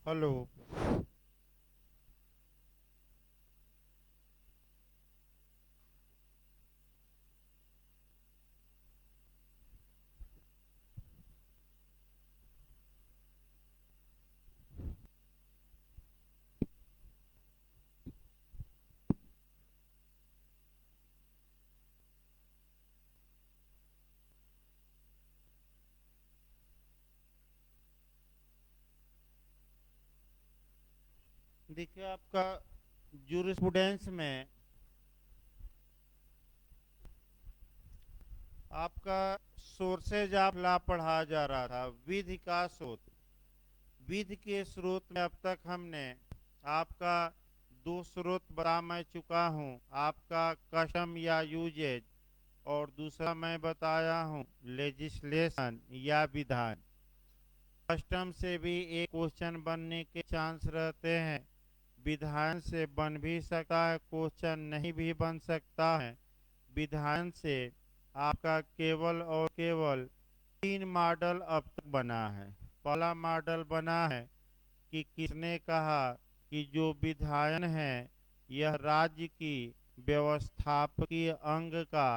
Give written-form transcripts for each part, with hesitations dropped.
Hello. देखिए, आपका jurisprudence में आपका सोर्सेज आप ला पढ़ा जा रहा था, विधि का स्रोत। विधि के स्रोत में अब तक हमने आपका दो स्रोत बता मैं चुका हूँ, आपका कस्टम या यूजेज, और दूसरा मैं बताया हूँ लेजिस्लेशन या विधान। कस्टम से भी एक क्वेश्चन बनने के चांस रहते हैं, विधान से बन भी सकता है, क्वेश्चन नहीं भी बन सकता है। विधान से आपका केवल और केवल तीन मॉडल अब तक बना है। पहला मॉडल बना है कि किसने कहा कि जो विधायन है यह राज्य की व्यवस्थापकीय अंग का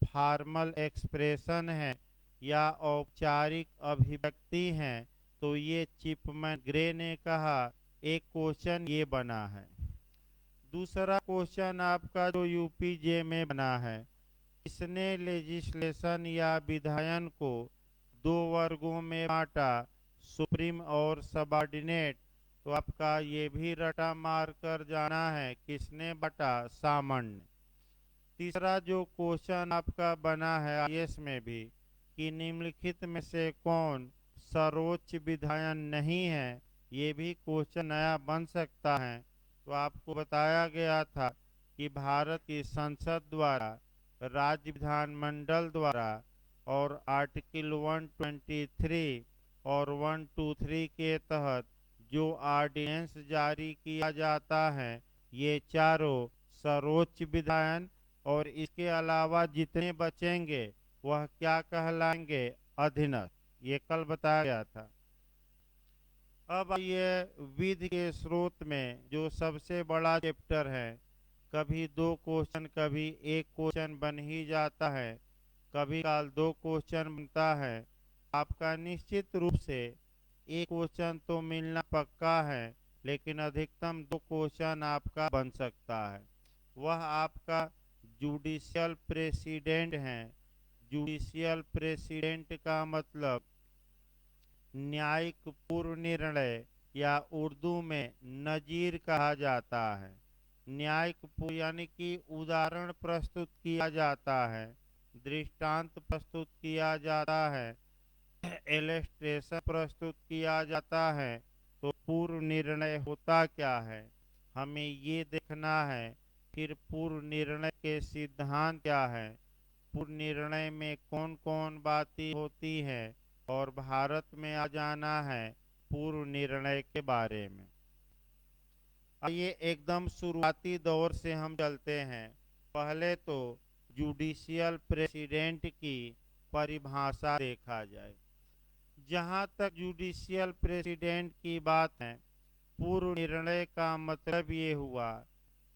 फॉर्मल एक्सप्रेशन है या औपचारिक अभिव्यक्ति है। तो ये चिपमैन ग्रे ने कहा, एक क्वेश्चन ये बना है। दूसरा क्वेश्चन आपका जो यूपीजे में बना है, इसने लेजिस्लेशन या विधायन को दो वर्गों में बांटा, सुप्रीम और सबॉर्डिनेट। तो आपका ये भी रटा मार कर जाना है, किसने बटा, सामान्य। तीसरा जो क्वेश्चन आपका बना है आईएएस में भी कि निम्नलिखित में से कौन सर्वोच्च विधायन नहीं है, ये भी क्वेश्चन नया बन सकता है। तो आपको बताया गया था कि भारत की संसद द्वारा, राज्य विधानमंडल द्वारा और आर्टिकल 123 और 123 के तहत जो ऑर्डिनेंस जारी किया जाता है, ये चारों सर्वोच्च विधायन और इसके अलावा जितने बचेंगे वह क्या कहलाएंगे, अधीनस्थ। ये कल बताया गया था। अब ये विधि के स्रोत में जो सबसे बड़ा चैप्टर है, कभी दो क्वेश्चन कभी एक क्वेश्चन बन ही जाता है, कभी काल दो क्वेश्चन बनता है। आपका निश्चित रूप से एक क्वेश्चन तो मिलना पक्का है, लेकिन अधिकतम दो क्वेश्चन आपका बन सकता है। वह आपका जुडिशियल प्रेसिडेंट है। जुडिशियल प्रेसिडेंट का मतलब न्यायिक पूर्व निर्णय या उर्दू में नजीर कहा जाता है। न्यायिक यानी कि उदाहरण प्रस्तुत किया जाता है, दृष्टांत प्रस्तुत किया जाता है, इलस्ट्रेशन प्रस्तुत किया जाता है। तो पूर्व निर्णय होता क्या है, हमें ये देखना है। फिर पूर्व निर्णय के सिद्धांत क्या है, पूर्व निर्णय में कौन कौन बातें होती है, और भारत में आ जाना है पूर्व निर्णय के बारे में। आइए एकदम शुरुआती दौर से हम चलते हैं। पहले तो जुडिशियल प्रेसिडेंट की परिभाषा देखा जाए। जहां तक जुडिशियल प्रेसिडेंट की बात है, पूर्व निर्णय का मतलब ये हुआ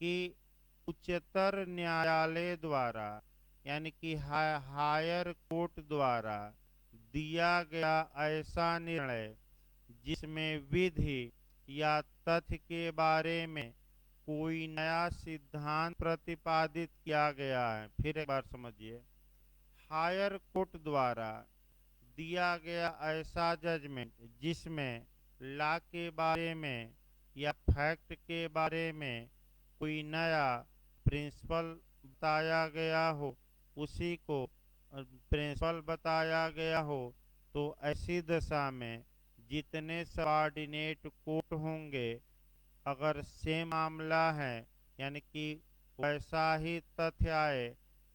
कि उच्चतर न्यायालय द्वारा, यानी कि हायर कोर्ट द्वारा दिया गया ऐसा निर्णय जिसमें विधि या तथ्य के बारे में कोई नया सिद्धांत प्रतिपादित किया गया है। फिर एक बार समझिए, हायर कोर्ट द्वारा दिया गया ऐसा जजमेंट जिसमें लॉ के बारे में या फैक्ट के बारे में कोई नया प्रिंसिपल बताया गया हो, उसी को प्रिंसिपल बताया गया हो। तो ऐसी दशा में जितने सबऑर्डिनेट कोर्ट होंगे, अगर सेम मामला है, यानी कि वैसा ही तथ्य आए,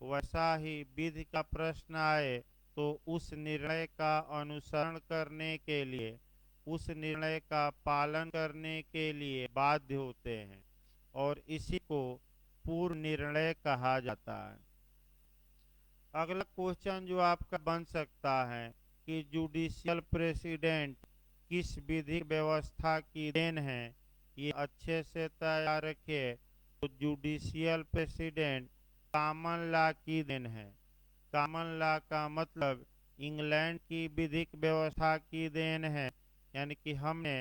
वैसा ही विधि का प्रश्न आए, तो उस निर्णय का अनुसरण करने के लिए, उस निर्णय का पालन करने के लिए बाध्य होते हैं, और इसी को पूर्व निर्णय कहा जाता है। अगला क्वेश्चन जो आपका बन सकता है कि जुडिशियल प्रेसिडेंट किस विधिक व्यवस्था की देन है, ये अच्छे से तैयार रखिए। तो जुडिशियल प्रेसिडेंट कॉमन लॉ की देन है। कॉमन लॉ का मतलब इंग्लैंड की विधिक व्यवस्था की देन है, यानी कि हमने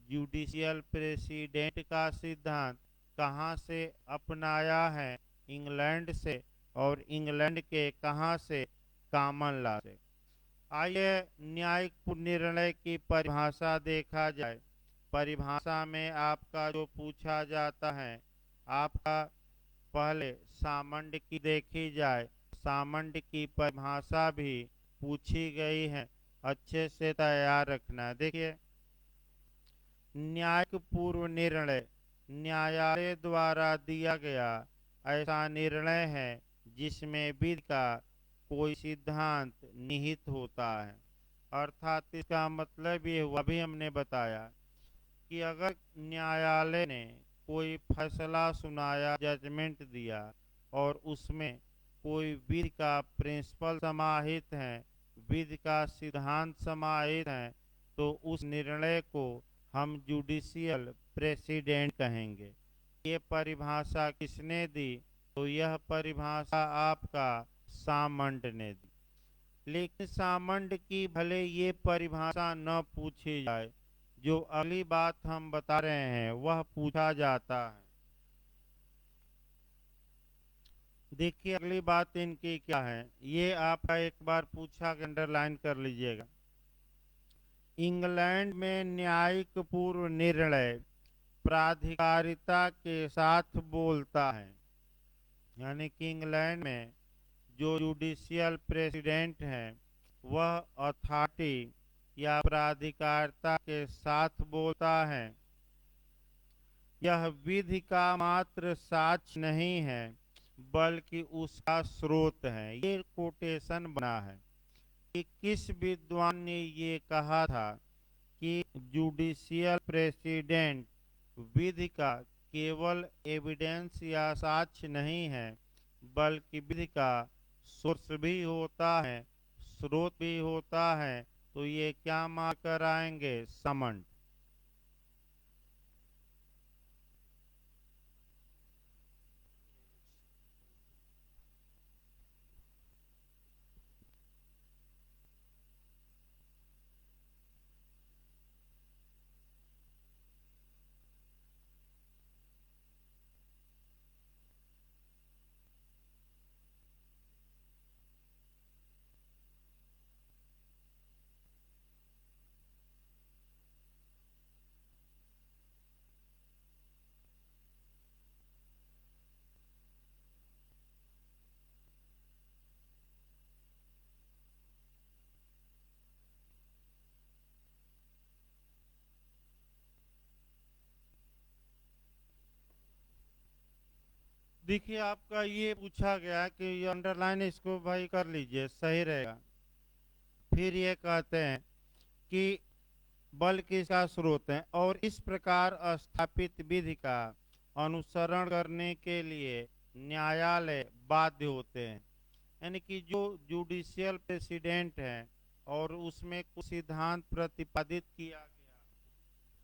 जुडिशियल प्रेसिडेंट का सिद्धांत कहाँ से अपनाया है, इंग्लैंड से, और इंग्लैंड के कहाँ से, कॉमन लॉ से। आइए न्यायिक निर्णय की परिभाषा देखा जाए। परिभाषा में आपका जो पूछा जाता है, आपका पहले सामंड की देखी जाए। सामंड की परिभाषा भी पूछी गई है, अच्छे से तैयार रखना। देखिए, न्यायिक पूर्व निर्णय न्यायालय द्वारा दिया गया ऐसा निर्णय है जिसमें विधि का कोई सिद्धांत निहित होता है। अर्थात इसका मतलब ये हुआ, भी हमने बताया कि अगर न्यायालय ने कोई फैसला सुनाया, जजमेंट दिया, और उसमें कोई विधि का प्रिंसिपल समाहित है, विधि का सिद्धांत समाहित है, तो उस निर्णय को हम जुडिशियल प्रेसिडेंट कहेंगे। ये परिभाषा किसने दी? तो यह परिभाषा आपका सामंड ने दी। लेकिन सामंड की भले ये परिभाषा न पूछी जाए, जो अगली बात हम बता रहे हैं वह पूछा जाता है। देखिए अगली बात इनकी क्या है, ये आपका एक बार पूछा, अंडरलाइन कर लीजिएगा। इंग्लैंड में न्यायिक पूर्व निर्णय प्राधिकारिता के साथ बोलता है, यानी कि इंग्लैंड में जो जुडिशियल प्रेसिडेंट है वह अथॉरिटी या प्राधिकारिता के साथ बोलता है। यह विधि का मात्र साक्ष्य नहीं है बल्कि उसका स्रोत है। ये कोटेशन बना है कि किस विद्वान ने ये कहा था कि जुडिशियल प्रेसिडेंट विधि का केवल एविडेंस या साक्ष्य नहीं है बल्कि विधि का सोर्स भी होता है, स्रोत भी होता है। तो ये क्या मार्क कराएंगे? समन। देखिए आपका ये पूछा गया कि ये अंडरलाइन, इसको भाई कर लीजिए, सही रहेगा। फिर ये कहते हैं कि बल किसका स्रोत है, और इस प्रकार स्थापित विधि का अनुसरण करने के लिए न्यायालय बाध्य होते हैं। यानी कि जो जुडिशियल प्रेसिडेंट है और उसमें कुछ सिद्धांत प्रतिपादित किया गया,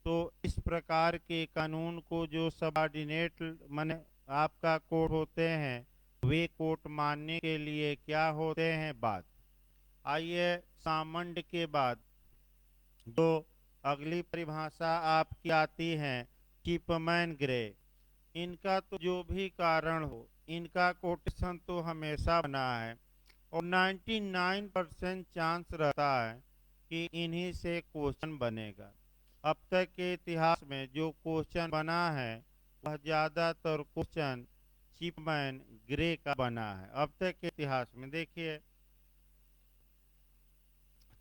तो इस प्रकार के कानून को जो सबऑर्डिनेट माने आपका कोर्ट होते हैं, वे कोर्ट मानने के लिए क्या होते हैं? बात। आइए सामंड के बाद जो अगली परिभाषा आपकी आती है, चिपमैन ग्रे। इनका तो जो भी कारण हो, इनका कोटेशन तो हमेशा बना है, और 99% चांस रहता है कि इन्हीं से क्वेश्चन बनेगा। अब तक के इतिहास में जो क्वेश्चन बना है वह ज्यादातर क्वेश्चन चिपमैन ग्रे का बना है। अब तक के इतिहास में देखिए,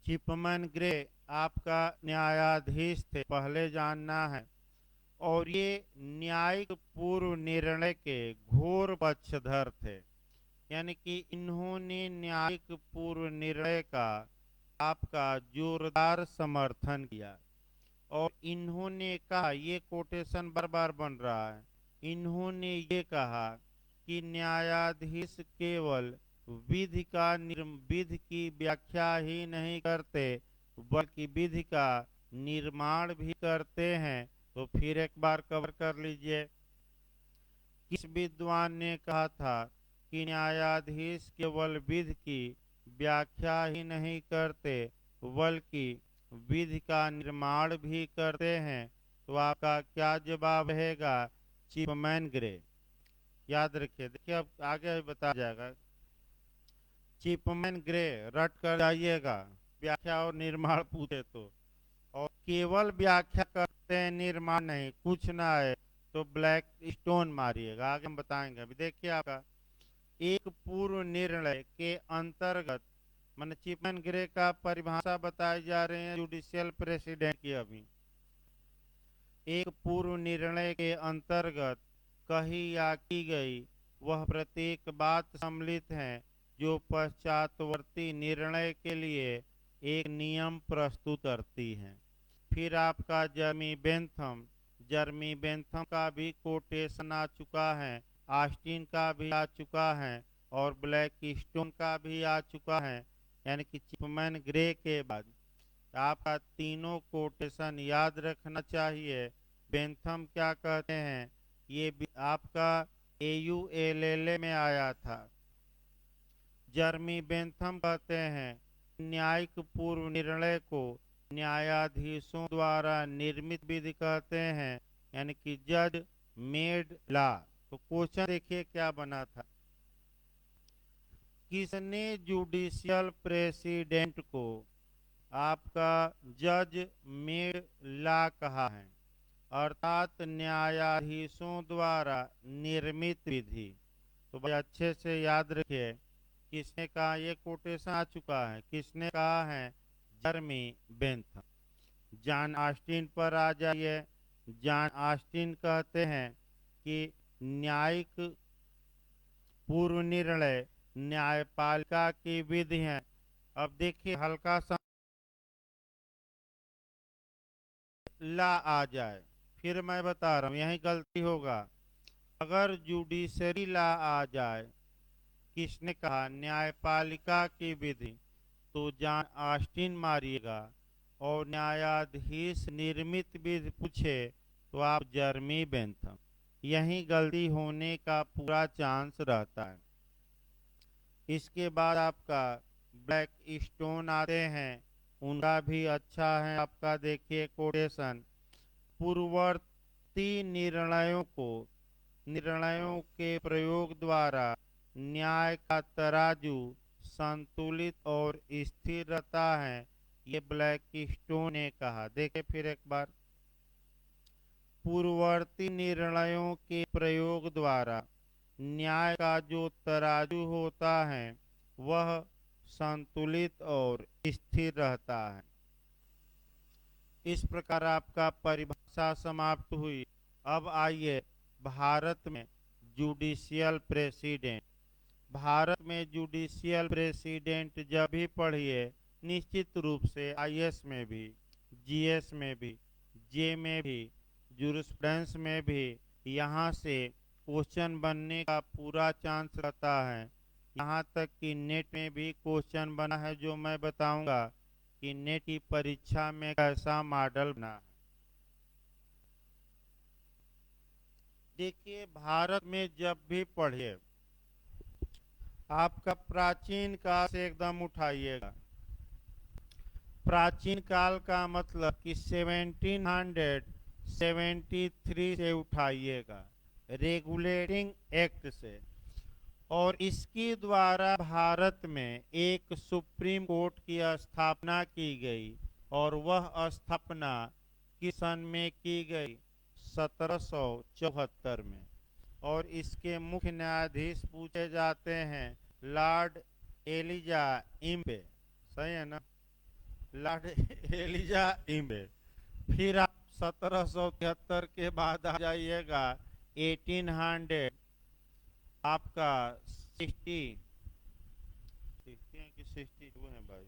चिपमैन ग्रे आपका न्यायाधीश थे, पहले जानना है, और ये न्यायिक पूर्व निर्णय के घोर पक्षधर थे। यानी कि इन्होंने न्यायिक पूर्व निर्णय का आपका जोरदार समर्थन किया, और इन्होंने कहा, ये कोटेशन बार बार बन रहा है, इन्होंने ये कहा कि न्यायाधीश केवल विधि की व्याख्या ही नहीं करते बल्कि विधि का निर्माण भी करते हैं। तो फिर एक बार कवर कर लीजिए। किस विद्वान ने कहा था कि न्यायाधीश केवल विधि की व्याख्या ही नहीं करते बल्कि विधि का निर्माण भी करते हैं? तो आपका क्या जवाब रहेगा? चिपमैन ग्रे। याद रखिए, देखिए अब आगे बता जाएगा। चिपमैन ग्रे रट कर जाइएगा, व्याख्या और निर्माण पूछे तो। और केवल व्याख्या करते हैं, निर्माण नहीं, कुछ ना है तो ब्लैक स्टोन मारिएगा। आगे हम बताएंगे। अभी देखिए आपका एक पूर्व निर्णय के अंतर्गत, मन चिपमैन ग्रे का परिभाषा बताए जा रहे हैं जुडिशियल प्रेसिडेंट की। अभी एक पूर्व निर्णय के अंतर्गत कही या की गई वह प्रत्येक बात सम्मिलित है जो पश्चातवर्ती निर्णय के लिए एक नियम प्रस्तुत करती है। फिर आपका जर्मी बेंथम का भी कोटेशन आ चुका है, आस्टिन का भी आ चुका है और ब्लैक स्टोन का भी आ चुका है। यानी कि चिपमैन ग्रे के बाद आपका तीनों कोटेशन याद रखना चाहिए। बेंथम क्या कहते हैं, ये भी आपका AULLA में आया था। जर्मी बेंथम कहते हैं न्यायिक पूर्व निर्णय को न्यायाधीशों द्वारा निर्मित विधि कहते हैं, यानी कि जज मेड लॉ। तो क्वेश्चन देखिए क्या बना था। किसने जुडिशियल प्रेसिडेंट को आपका जज मेड लॉ कहा है? अर्थात न्यायाधीशों द्वारा निर्मित विधि। तो भाई अच्छे से याद रखिए, किसने कहा, ये कोटेशन आ चुका है, किसने कहा है? जर्मी बेंथम। जॉन ऑस्टिन पर आ जाइए। जॉन ऑस्टिन कहते हैं कि न्यायिक पूर्व निर्णय न्यायपालिका की विधि है। अब देखिए हल्का सा ला आ जाए, फिर मैं बता रहा हूँ यही गलती होगा। अगर जुडिशरी ला आ जाए, किसने कहा? न्यायपालिका की विधि, तो जॉन ऑस्टिन मारिएगा। और न्यायाधीश निर्मित विधि पूछे तो आप जर्मी बेंथम। यही गलती होने का पूरा चांस रहता है। इसके बाद आपका ब्लैक स्टोन आते हैं, उनका भी अच्छा है। आपका देखिए कोटेशन, पूर्ववर्ती निर्णयों के प्रयोग द्वारा न्याय का तराजू संतुलित और स्थिर रहता है, ये ब्लैक स्टोन ने कहा। देखे फिर एक बार, पूर्ववर्ती निर्णयों के प्रयोग द्वारा न्याय का जो तराजू होता है वह संतुलित और स्थिर रहता है। इस प्रकार आपका परिभाषा समाप्त हुई। अब आइए भारत में जुडिशियल प्रेसिडेंट। भारत में जुडिशियल प्रेसिडेंट जब भी पढ़िए, निश्चित रूप से IS में भी, GS में भी, जे में भी, जूरिस्प्रूडेंस में भी यहाँ से क्वेश्चन बनने का पूरा चांस रहता है। यहाँ तक कि नेट में भी क्वेश्चन बना है, जो मैं बताऊंगा कि नेट की परीक्षा में कैसा मॉडल बना है। देखिए भारत में जब भी पढ़िए, आपका प्राचीन काल से एकदम उठाइएगा। प्राचीन काल का मतलब कि 1773 से उठाइएगा, रेगुलेटिंग एक्ट से। और इसके द्वारा भारत में एक सुप्रीम कोर्ट की स्थापना की गई। और वह स्थापना किस सन में की गई? 1774 में। और इसके मुख्य न्यायाधीश पूछे जाते हैं लॉर्ड एलिजा इम्बे। सही है ना? Lord Elijah Impey. फिर आप 1773 के बाद आ जाइएगा 1800, आपका 62 है भाई।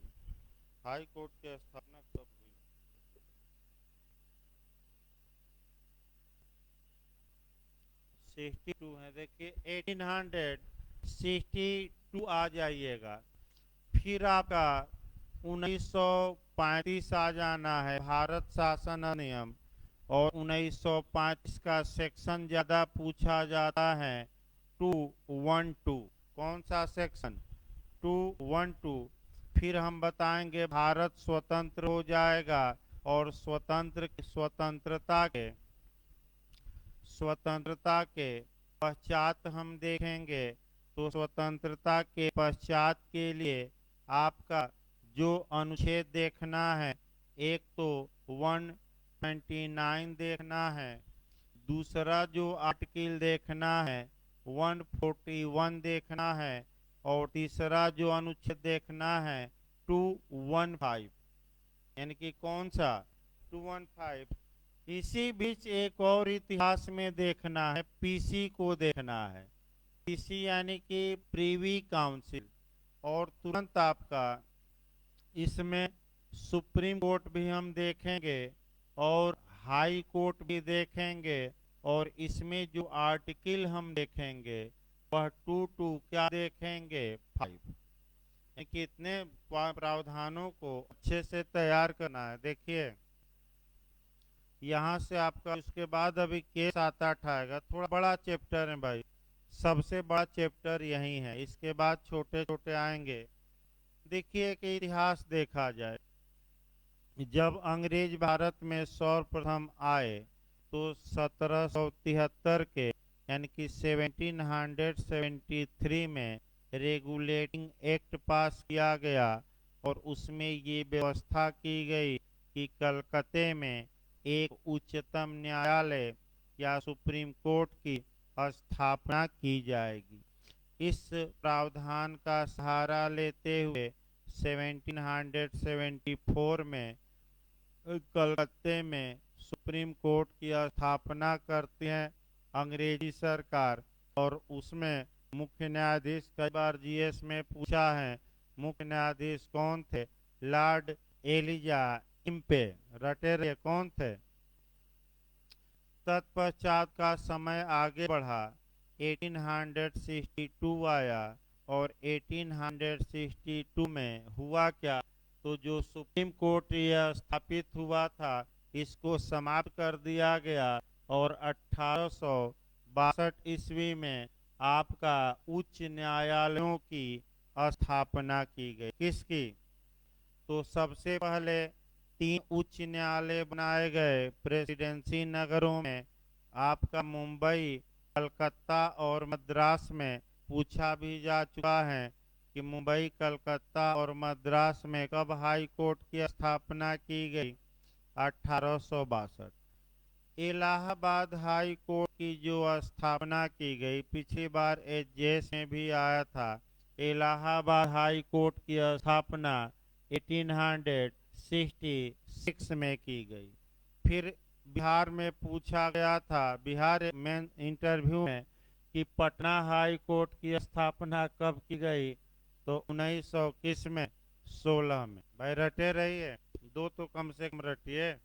हाई कोर्ट की स्थापना कब हुई? 62 है। देखिए 1862 आ जाइएगा। फिर आपका 1935 आ जाना है, भारत शासन अधिनियम। और 1935 का सेक्शन ज्यादा पूछा जाता है 212। कौन सा सेक्शन? 212। फिर हम बताएंगे भारत स्वतंत्र हो जाएगा और स्वतंत्रता के पश्चात हम देखेंगे। तो स्वतंत्रता के पश्चात के लिए आपका जो अनुच्छेद देखना है, एक तो 129 देखना है, दूसरा जो आर्टिकल देखना है 141 देखना है, और तीसरा जो अनुच्छेद देखना है 215। यानी कि कौन सा? 215। इसी बीच एक और इतिहास में देखना है, पीसी को देखना है। पीसी यानी कि प्रीवी काउंसिल। और तुरंत आपका इसमें सुप्रीम कोर्ट भी हम देखेंगे और हाई कोर्ट भी देखेंगे। और इसमें जो आर्टिकल हम देखेंगे वह 22 क्या देखेंगे? 5। कितने प्रावधानों को अच्छे से तैयार करना है। देखिए यहाँ से आपका उसके बाद अभी केस 7-8 आएगा। थोड़ा बड़ा चैप्टर है भाई, सबसे बड़ा चैप्टर यही है, इसके बाद छोटे छोटे आएंगे। देखिए कि इतिहास देखा जाए, जब अंग्रेज भारत में सर्वप्रथम आए तो 1773 के यानी कि 1773 में रेगुलेटिंग एक्ट पास किया गया। और उसमें ये व्यवस्था की गई कि कलकत्ते में एक उच्चतम न्यायालय या सुप्रीम कोर्ट की स्थापना की जाएगी। इस प्रावधान का सहारा लेते हुए 1774 में कलकत्ते में सुप्रीम कोर्ट की स्थापना करते हैं अंग्रेजी सरकार। और उसमें मुख्य न्यायाधीश, कई बार जीएस में पूछा है, मुख्य न्यायाधीश कौन थे? Lord Elijah Impey. रटे रहे कौन थे? तत्पश्चात का समय आगे बढ़ा, 1862 आया। और 1862 में हुआ क्या? तो जो सुप्रीम कोर्ट यह स्थापित हुआ था इसको समाप्त कर दिया गया। और 1862 ईस्वी में आपका उच्च न्यायालयों की स्थापना की गई। किसकी? तो सबसे पहले 3 उच्च न्यायालय बनाए गए प्रेसिडेंसी नगरों में, आपका मुंबई, कलकत्ता और मद्रास में। पूछा भी जा चुका है कि मुंबई, कलकत्ता और मद्रास में कब हाई कोर्ट की स्थापना की गई? 1862। इलाहाबाद हाई कोर्ट की जो स्थापना की गई, पिछली बार एजेस में भी आया था, इलाहाबाद हाई कोर्ट की स्थापना 1866 में की गई। फिर बिहार में पूछा गया था, बिहार में इंटरव्यू में, कि पटना हाई कोर्ट की स्थापना कब की गई? तो 1900 में? 16 में। भाई रटे रहिए, दो तो कम से कम रटिए।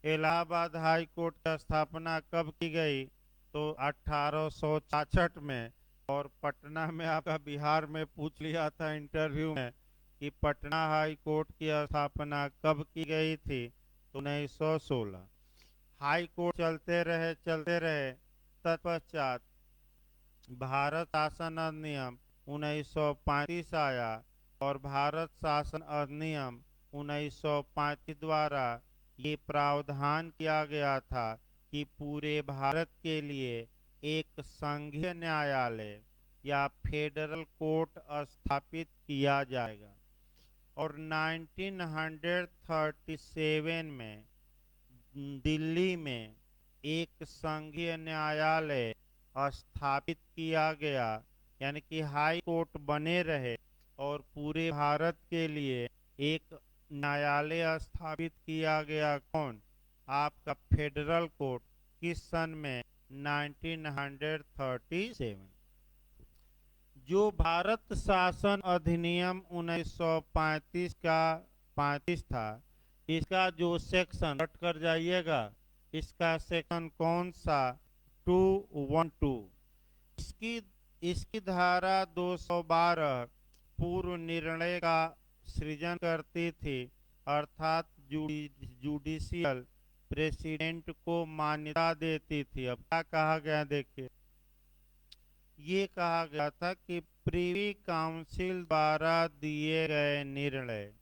इलाहाबाद हाई कोर्ट की स्थापना कब की गई? तो 1866 में। और पटना में आपका बिहार में पूछ लिया था इंटरव्यू में कि पटना हाई कोर्ट की स्थापना कब की गई थी? तो 1916। हाई कोर्ट चलते रहे। तत्पश्चात भारत शासन अधिनियम 1935 आया। और भारत शासन अधिनियम 1935 द्वारा ये प्रावधान किया गया था कि पूरे भारत के लिए एक संघीय न्यायालय या फेडरल कोर्ट स्थापित किया जाएगा। और 1937 में दिल्ली में एक संघीय न्यायालय स्थापित किया गया, यानी कि हाई कोर्ट बने रहे और पूरे भारत के लिए एक न्यायालय स्थापित किया गया। कौन? आपका फेडरल कोर्ट। किस सन में? 1937। जो भारत शासन अधिनियम 1935 का 35 था, इसका जो सेक्शन हट कर जाइएगा, इसका सेक्शन कौन सा? 212। इसकी इसकी धारा 212 पूर्व निर्णय का सृजन करती थी, अर्थात जुडिशियल प्रेसिडेंट को मान्यता देती थी। अब क्या कहा गया देखिए, ये कहा गया था कि प्रीवी काउंसिल द्वारा दिए गए निर्णय,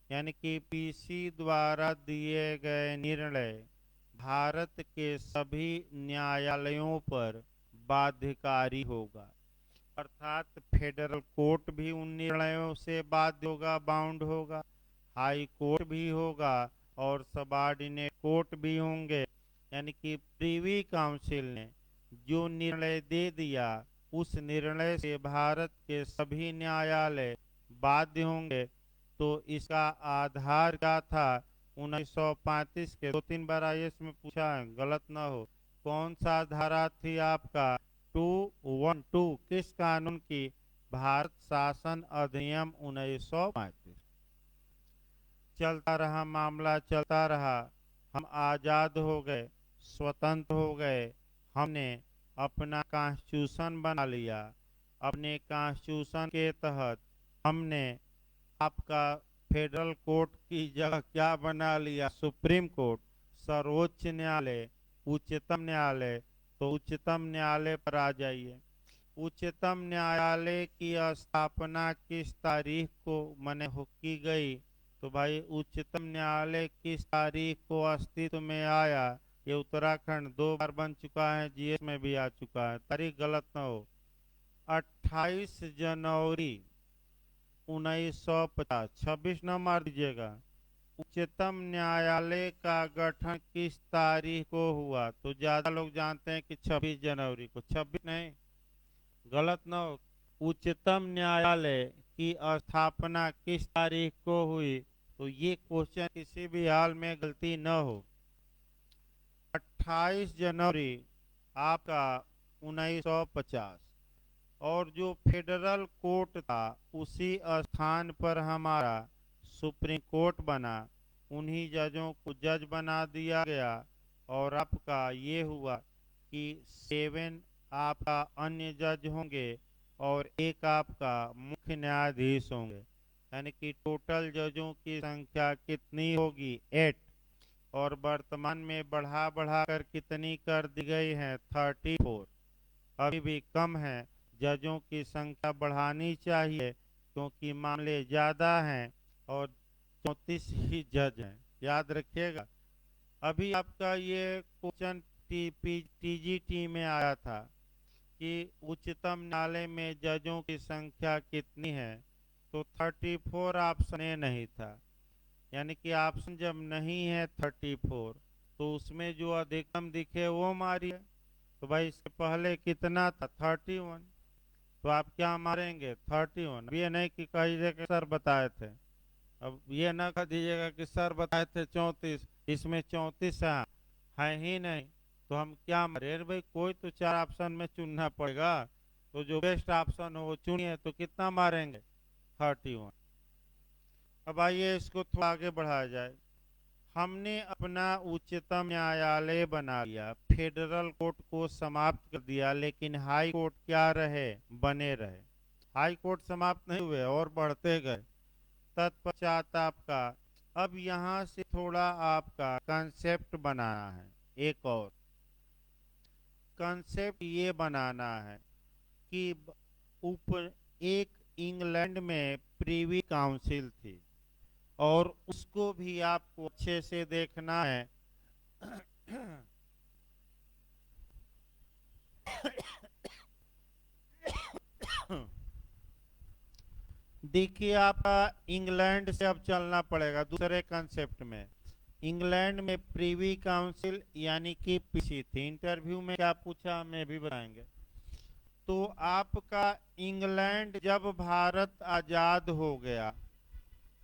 यानी कि पीसी द्वारा दिए गए निर्णय भारत के सभी न्यायालयों पर बाध्यकारी होगा। अर्थात फेडरल कोर्ट भी उन निर्णयों से बाध्य होगा, बाउंड होगा, हाई कोर्ट भी होगा और सबॉर्डिनेट कोर्ट भी होंगे। यानी कि प्रीवी काउंसिल ने जो निर्णय दे दिया, उस निर्णय से भारत के सभी न्यायालय बाध्य होंगे। तो इसका आधार क्या था? 1935 के 2-3 बार IAS में पूछा है, गलत ना हो। कौन सा धारा थी आपका? 212 किस कानून की? भारत शासन अधिनियम 1935। चलता रहा मामला, चलता रहा। हम आजाद हो गए, स्वतंत्र हो गए, हमने अपना कॉन्स्टिट्यूशन बना लिया। अपने कॉन्स्टिट्यूशन के तहत हमने आपका फेडरल कोर्ट की जगह क्या बना लिया? सुप्रीम कोर्ट, सर्वोच्च न्यायालय, उच्चतम न्यायालय। तो उच्चतम न्यायालय पर आ जाइए। उच्चतम न्यायालय की स्थापना किस तारीख को की गई? तो भाई उच्चतम न्यायालय किस तारीख को अस्तित्व में आया? ये उत्तराखंड 2 बार बन चुका है, GS में भी आ चुका है, तारीख गलत ना हो। 28 जनवरी 1950। 26 न मार दीजिएगा। उच्चतम न्यायालय का गठन किस तारीख को हुआ? तो ज्यादा लोग जानते हैं कि 26 जनवरी को। 26 नहीं, गलत न हो। उच्चतम न्यायालय की स्थापना किस तारीख को हुई? तो ये क्वेश्चन किसी भी हाल में गलती न हो। 28 जनवरी आपका 1950। और जो फेडरल कोर्ट था, उसी स्थान पर हमारा सुप्रीम कोर्ट बना। उन्हीं जजों को जज बना दिया गया। और आपका ये हुआ कि 7 आपका अन्य जज होंगे और एक आपका मुख्य न्यायाधीश होंगे। यानी कि टोटल जजों की संख्या कितनी होगी? 8। और वर्तमान में बढ़ा बढ़ा कर कितनी कर दी गई है? 34। अभी भी कम है, जजों की संख्या बढ़ानी चाहिए क्योंकि मामले ज्यादा हैं और 34 ही जज हैं, याद रखिएगा। अभी आपका ये क्वेश्चन TGT में आया था कि उच्चतम न्यायालय में जजों की संख्या कितनी है? तो 34 ऑप्शन ए नहीं था। यानी कि ऑप्शन जब नहीं है 34, तो उसमें जो अधिकतम दिखे वो मारिए। तो भाई इसके पहले कितना था? 31। तो आप क्या मारेंगे? 31। ये नहीं कि कहिए कि सर बताए थे। अब ये ना कह दीजिएगा कि सर बताए थे 34, इसमें 34 है ही नहीं, तो हम क्या मारे? अरे भाई कोई तो 4 ऑप्शन में चुनना पड़ेगा, तो जो बेस्ट ऑप्शन हो वो चुनिए। तो कितना मारेंगे? 31। अब आइए इसको थोड़ा आगे बढ़ाया जाए। हमने अपना उच्चतम न्यायालय बना लिया, फेडरल कोर्ट को समाप्त कर दिया, लेकिन हाई कोर्ट क्या रहे? बने रहे। हाई कोर्ट समाप्त नहीं हुए और बढ़ते गए। तत्पश्चात आपका अब यहाँ से थोड़ा आपका कंसेप्ट बनाना है। एक और कंसेप्ट ये बनाना है कि ऊपर एक इंग्लैंड में प्रीवी काउंसिल थी और उसको भी आपको अच्छे से देखना है। देखिए आपका इंग्लैंड से अब चलना पड़ेगा दूसरे कंसेप्ट में। इंग्लैंड में प्रीवी काउंसिल यानी कि पीसी थी। इंटरव्यू में क्या पूछा हमें भी बताएंगे। तो आपका इंग्लैंड जब भारत आजाद हो गया,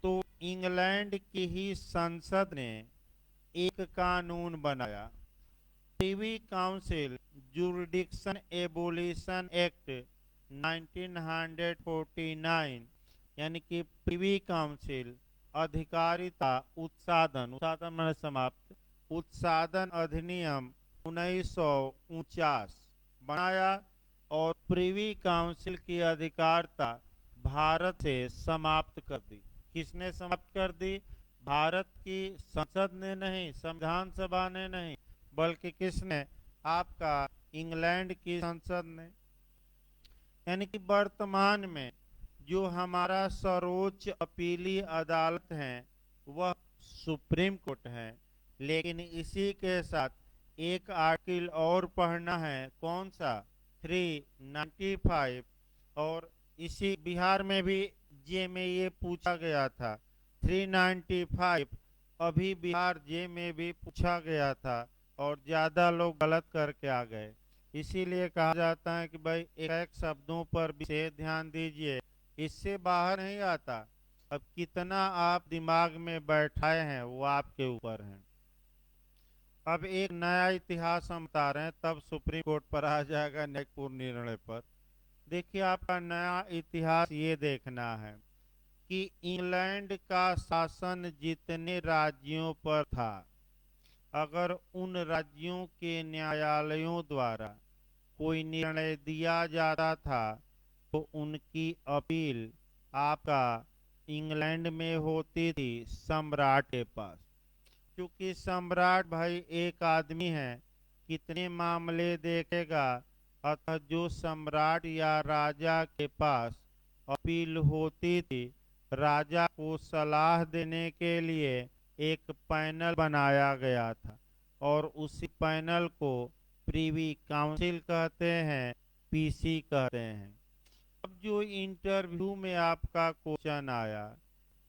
तो इंग्लैंड की ही संसद ने एक कानून बनाया, Privi council jurisdiction abolition act 1949। यानी कि प्रीवी काउंसिल अधिकारिता उत्साधन, उत्साधन मैंने समाप्त, उत्साधन अधिनियम 1949 बनाया और प्रीवी काउंसिल की अधिकारिता भारत से समाप्त कर दी। किसने समाप्त कर दी? भारत की संसद ने नहीं, संविधान सभा ने नहीं, बल्कि किसने? आपका इंग्लैंड की संसद ने। यानी कि वर्तमान में जो हमारा सर्वोच्च अपीली अदालत है वह सुप्रीम कोर्ट है। लेकिन इसी के साथ एक आर्टिकल और पढ़ना है, कौन सा? 395। और इसी बिहार में भी जे में ये पूछा गया था 395। अभी बिहार जे में भी पूछा गया था और ज्यादा लोग गलत करके आ गए। इसीलिए कहा जाता है कि भाई एक एक शब्दों पर विशेष ध्यान दीजिए, इससे बाहर नहीं आता। अब कितना आप दिमाग में बैठाए हैं वो आपके ऊपर है। अब एक नया इतिहास हम बता रहे हैं, तब सुप्रीम कोर्ट पर आ जाएगा न्यायपूर्ण निर्णय पर। देखिए आपका नया इतिहास ये देखना है कि इंग्लैंड का शासन जितने राज्यों पर था, अगर उन राज्यों के न्यायालयों द्वारा कोई निर्णय दिया जाता था तो उनकी अपील आपका इंग्लैंड में होती थी सम्राट के पास। क्योंकि सम्राट भाई एक आदमी है, कितने मामले देखेगा। अतः जो सम्राट या राजा के पास अपील होती थी, राजा को सलाह देने के लिए एक पैनल बनाया गया था और उसी पैनल को प्रीवी काउंसिल कहते हैं, पीसी कहते हैं। अब जो इंटरव्यू में आपका क्वेश्चन आया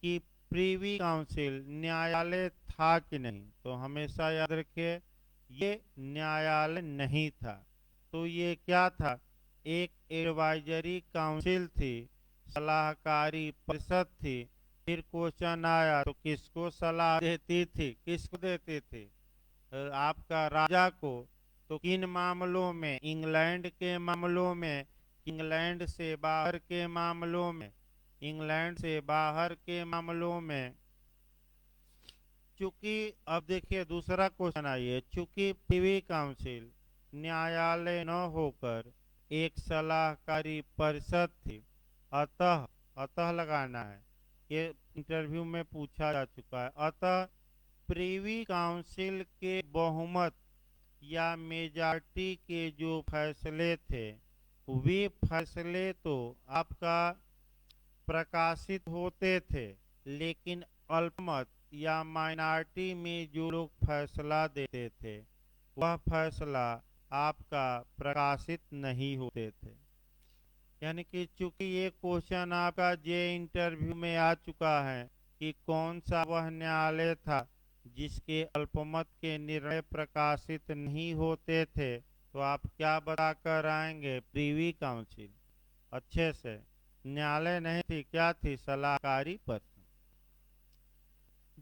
कि प्रीवी काउंसिल न्यायालय था कि नहीं, तो हमेशा याद रखिए ये न्यायालय नहीं था। तो ये क्या था? एक एडवाइजरी काउंसिल थी, सलाहकारी परिषद थी। फिर क्वेश्चन आया तो किसको सलाह देती थी? किसको देती थी? आपका राजा को। तो किन मामलों में? इंग्लैंड के मामलों में, इंग्लैंड से बाहर के मामलों में, इंग्लैंड से बाहर के मामलों में। चूंकि अब देखिए दूसरा क्वेश्चन आइए, चूंकि प्रीवी काउंसिल न्यायालय न होकर एक सलाहकारी परिषद थी, अतः अतः लगाना है, ये इंटरव्यू में पूछा जा चुका है। अतः प्रीवी काउंसिल के बहुमत या मेजॉरिटी के जो फैसले थे, वे फैसले तो आपका प्रकाशित होते थे, लेकिन अल्पमत या माइनॉरिटी में जो लोग फैसला देते थे वह फैसला आपका प्रकाशित नहीं होते थे। यानी कि चूंकि ये क्वेश्चन आपका जे इंटरव्यू में आ चुका है कि कौन सा वह न्यायालय था जिसके अल्पमत के निर्णय प्रकाशित नहीं होते थे, तो आप क्या बताकर आएंगे? प्रीवी काउंसिल। अच्छे से, न्यायालय नहीं थी, क्या थी? सलाहकारी परिषद।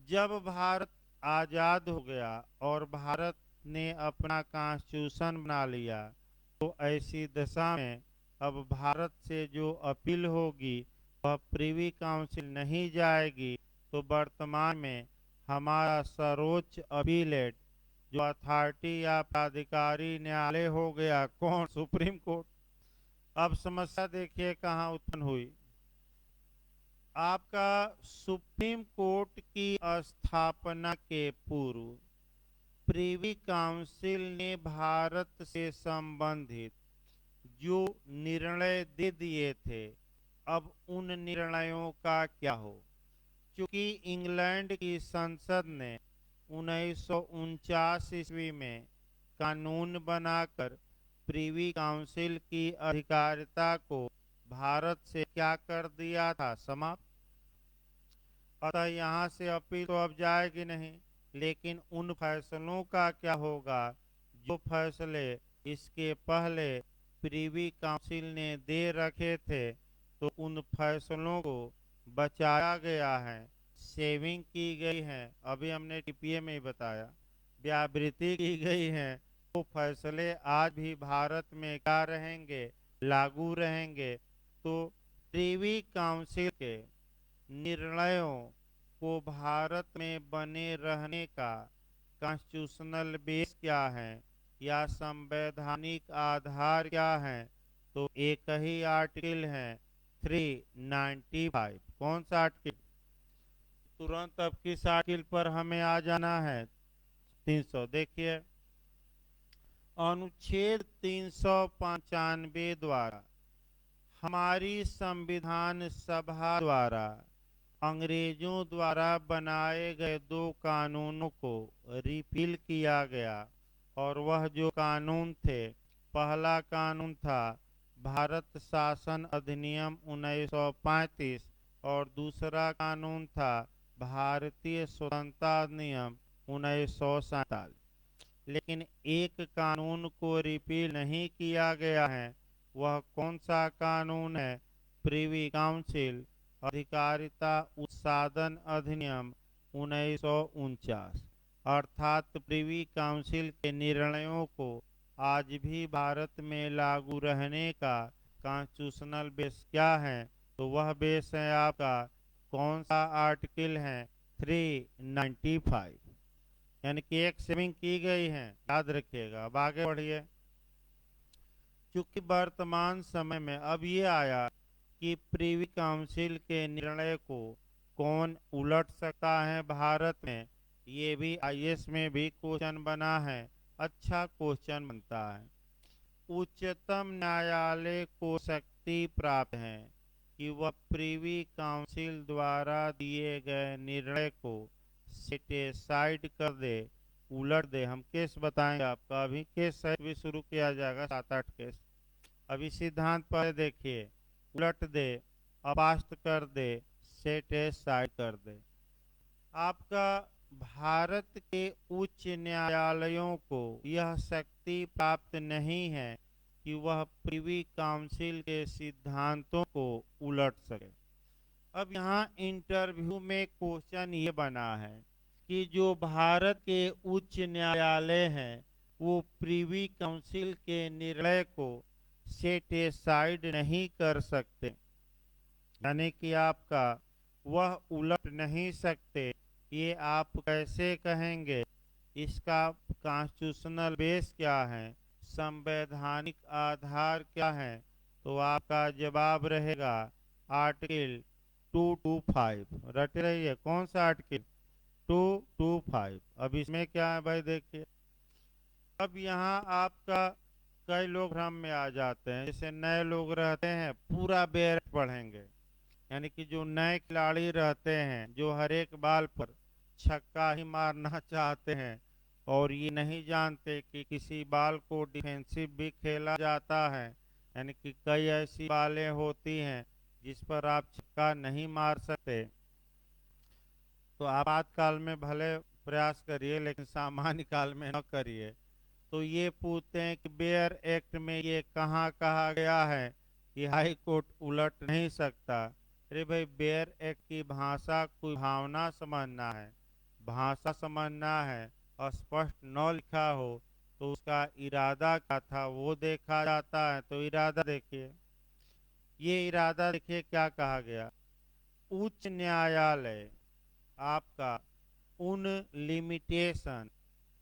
जब भारत आजाद हो गया और भारत ने अपना कॉन्स्टिट्यूशन बना लिया, तो ऐसी दशा में अब भारत से जो अपील होगी वह प्रीवी काउंसिल नहीं जाएगी। तो वर्तमान में हमारा सर्वोच्च अपीलेट जो अथॉरिटी या प्राधिकारी न्यायालय हो गया, कौन? Supreme court. अब समस्या देखिए कहाँ उत्पन्न हुई। आपका सुप्रीम कोर्ट की स्थापना के पूर्व प्रीवी काउंसिल ने भारत से संबंधित जो निर्णय दे दिए थे, अब उन निर्णयों का क्या हो? क्योंकि इंग्लैंड की संसद ने 1949 ईस्वी में कानून बनाकर प्रीवी काउंसिल की अधिकारिता को भारत से क्या कर दिया था? समाप्त। अतः यहाँ से अपील तो अब जाएगी नहीं, लेकिन उन फैसलों का क्या होगा जो फैसले इसके पहले प्रीवी काउंसिल ने दे रखे थे? तो उन फैसलों को बचाया गया है, सेविंग की गई है। अभी हमने टीपीए में ही बताया, व्यावृत्ति की गई है। वो फैसले आज भी भारत में क्या रहेंगे? लागू रहेंगे। तो प्रीवी काउंसिल के निर्णयों को भारत में बने रहने का कॉन्स्टिट्यूशनल बेस क्या है या संवैधानिक आधार क्या है? तो एक ही आर्टिकल है 395। कौन सा आर्टिकल? तुरंत अब किस आर्टिकल पर हमें आ जाना है? 300। देखिए, अनुच्छेद 395 द्वारा हमारी संविधान सभा द्वारा अंग्रेजों द्वारा बनाए गए दो कानूनों को रिपील किया गया। और वह जो कानून थे, पहला कानून था भारत शासन अधिनियम 1935 और दूसरा कानून था भारतीय स्वतंत्रता अधिनियम 1947। लेकिन एक कानून को रिपील नहीं किया गया है। वह कौन सा कानून है? प्रिवी काउंसिल अधिकारिता उत्सादन अधिनियम 1949। अर्थात प्रिवी काउंसिल के निर्णयों को आज भी भारत में लागू रहने का कॉन्स्टिट्यूशनल बेस क्या है? तो वह बेस है आपका कौन सा आर्टिकल है? 395। यानी कि एक सेविंग की गई है, याद रखिएगा। अब आगे बढ़िए। चूंकि वर्तमान समय में अब ये आया कि प्रिवी काउंसिल के निर्णय को कौन उलट सकता है भारत में, ये भी आईएएस में भी क्वेश्चन बना है। अच्छा क्वेश्चन बनता है। उच्चतम न्यायालय को शक्ति प्राप्त है कि वह प्रिवी काउंसिल द्वारा दिए गए निर्णय को सेटिसाइड कर दे, उलट दे। हम केस बताएंगे आपका, अभी केस भी शुरू किया जाएगा, 7-8 केस। अभी सिद्धांत पर देखिए, उलट दे, अपास्त कर दे, सेटिसाइड कर दे। आपका भारत के उच्च न्यायालयों को यह शक्ति प्राप्त नहीं है कि वह प्रिवी काउंसिल के सिद्धांतों को उलट सके। अब यहाँ इंटरव्यू में क्वेश्चन ये बना है कि जो भारत के उच्च न्यायालय हैं वो प्रिवी काउंसिल के निर्णय को सेटिसाइड नहीं कर सकते, यानी कि आपका वह उलट नहीं सकते। ये आप कैसे कहेंगे? इसका कॉन्स्टिट्यूशनल बेस क्या है? संवैधानिक आधार क्या है? तो आपका जवाब रहेगा आर्टिकल 225। रटे रहिए, कौन सा आर्टिकल? 225। अब इसमें क्या है भाई, देखिए। अब यहाँ आपका कई लोग भ्रम में आ जाते हैं। जैसे नए लोग रहते हैं, पूरा बेर पढ़ेंगे, यानी कि जो नए खिलाड़ी रहते हैं, जो हर एक बाल पर छक्का ही मारना चाहते हैं और ये नहीं जानते कि किसी बाल को डिफेंसिव भी खेला जाता है, यानी कि कई ऐसी बालें होती हैं जिस पर आप छक्का नहीं मार सकते। तो आपातकाल में भले प्रयास करिए, लेकिन सामान्य काल में न करिए। तो ये पूछते हैं कि बेयर एक्ट में ये कहाँ कहा गया है कि हाई कोर्ट उलट नहीं सकता? अरे भाई, बेयर एक्ट की भाषा कोई भावना समझना है, भाषा समझना है। स्पष्ट न लिखा हो तो उसका इरादा क्या था वो देखा जाता है। तो इरादा देखिए, ये इरादा देखिए क्या कहा गया। उच्च न्यायालय आपका उन लिमिटेशन,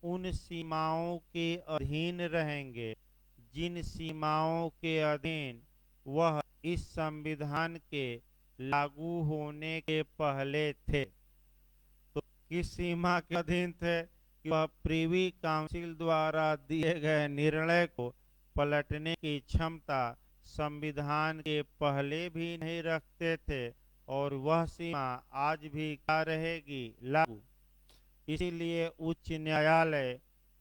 उन सीमाओं के अधीन रहेंगे जिन सीमाओं के अधीन वह इस संविधान के लागू होने के पहले थे। तो किस सीमा के अधीन थे? कि वह प्रिवी काउंसिल द्वारा दिए गए निर्णय को पलटने की क्षमता संविधान के पहले भी नहीं रखते थे, और वह सीमा आज भी क्या रहेगी? लागू। इसीलिए उच्च न्यायालय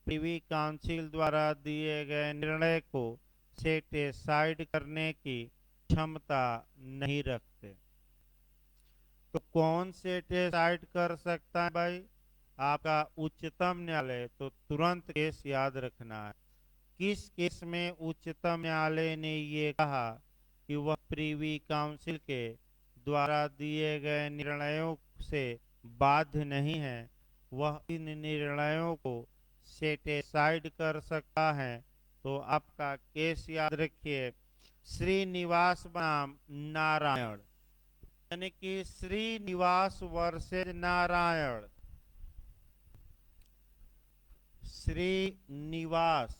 प्रिवी काउंसिल द्वारा दिए गए निर्णय को सेटिसाइड करने की क्षमता नहीं रखते। तो कौन सेटिसाइड कर सकता है भाई? आपका उच्चतम न्यायालय। तो तुरंत केस याद रखना है। किस केस में उच्चतम न्यायालय ने ये कहा कि वह प्रिवी काउंसिल के द्वारा दिए गए निर्णयों से बाध्य नहीं है, वह इन निर्णयों को सेटिसाइड कर सकता है? तो आपका केस याद रखिए, श्रीनिवास बनाम नारायण, यानी कि श्रीनिवास वर्सेज नारायण। श्रीनिवास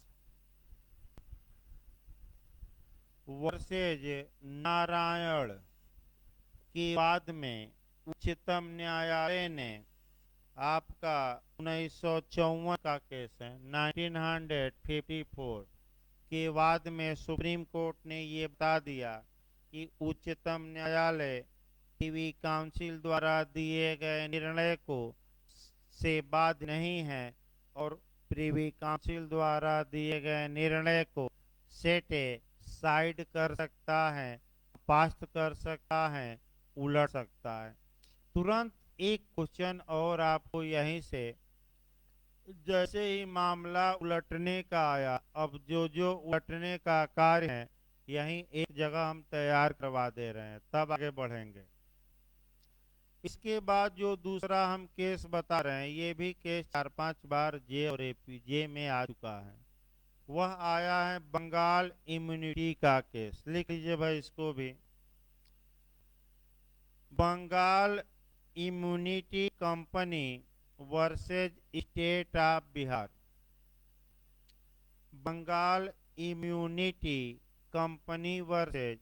वर्सेज नारायण के बाद में उच्चतम न्यायालय ने आपका 1954 का केस है 1954 के बाद में सुप्रीम कोर्ट ने ये बता दिया कि उच्चतम न्यायालय प्रीवी काउंसिल द्वारा दिए गए निर्णय को से बाध नहीं है और प्रीवी काउंसिल द्वारा दिए गए निर्णय को सेटे साइड कर सकता है, पास्ट कर सकता है, उलट सकता है। तुरंत एक क्वेश्चन और आपको यहीं से, जैसे ही मामला उलटने का आया, अब जो जो उलटने का कार्य है यहीं एक जगह हम तैयार करवा दे रहे हैं, तब आगे बढ़ेंगे। इसके बाद जो दूसरा हम केस बता रहे हैं, ये भी केस 4-5 बार जे और एपीजे में आ चुका है। वह आया है बंगाल इम्यूनिटी का केस। लिख लीजिए भाई इसको भी, Bengal immunity company versus state of Bihar. Bengal immunity company versus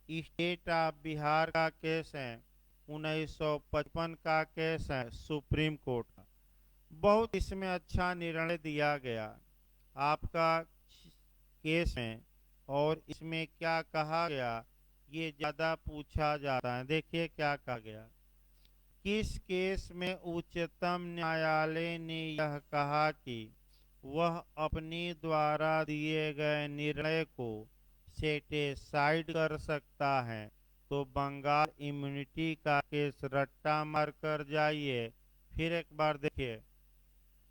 state of Bihar का केस है, 1955 का केस है सुप्रीम कोर्ट का। बहुत इसमें अच्छा निर्णय दिया गया आपका केस में, और इसमें क्या कहा गया ये ज्यादा पूछा जाता है। देखिए क्या कहा गया, किस केस में उच्चतम न्यायालय ने यह कहा कि वह अपनी द्वारा दिए गए निर्णय को सेटिसाइड कर सकता है। तो बंगाल इम्यूनिटी का केस रट्टा मार कर जाइए, फिर एक बार देखिए।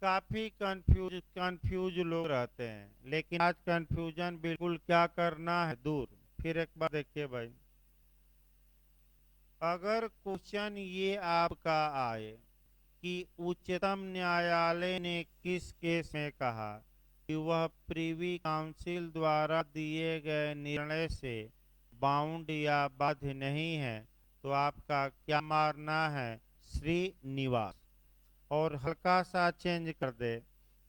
काफी कंफ्यूज लोग रहते हैं, लेकिन आज कंफ्यूजन बिल्कुल क्या करना है, दूर। फिर एक बार देखिए भाई, अगर क्वेश्चन ये आपका आए कि उच्चतम न्यायालय ने किस केस में कहा कि वह प्रीवी काउंसिल द्वारा दिए गए निर्णय से बाउंड या बाध्य नहीं है, तो आपका क्या मारना है, श्रीनिवास। और हल्का सा चेंज कर दे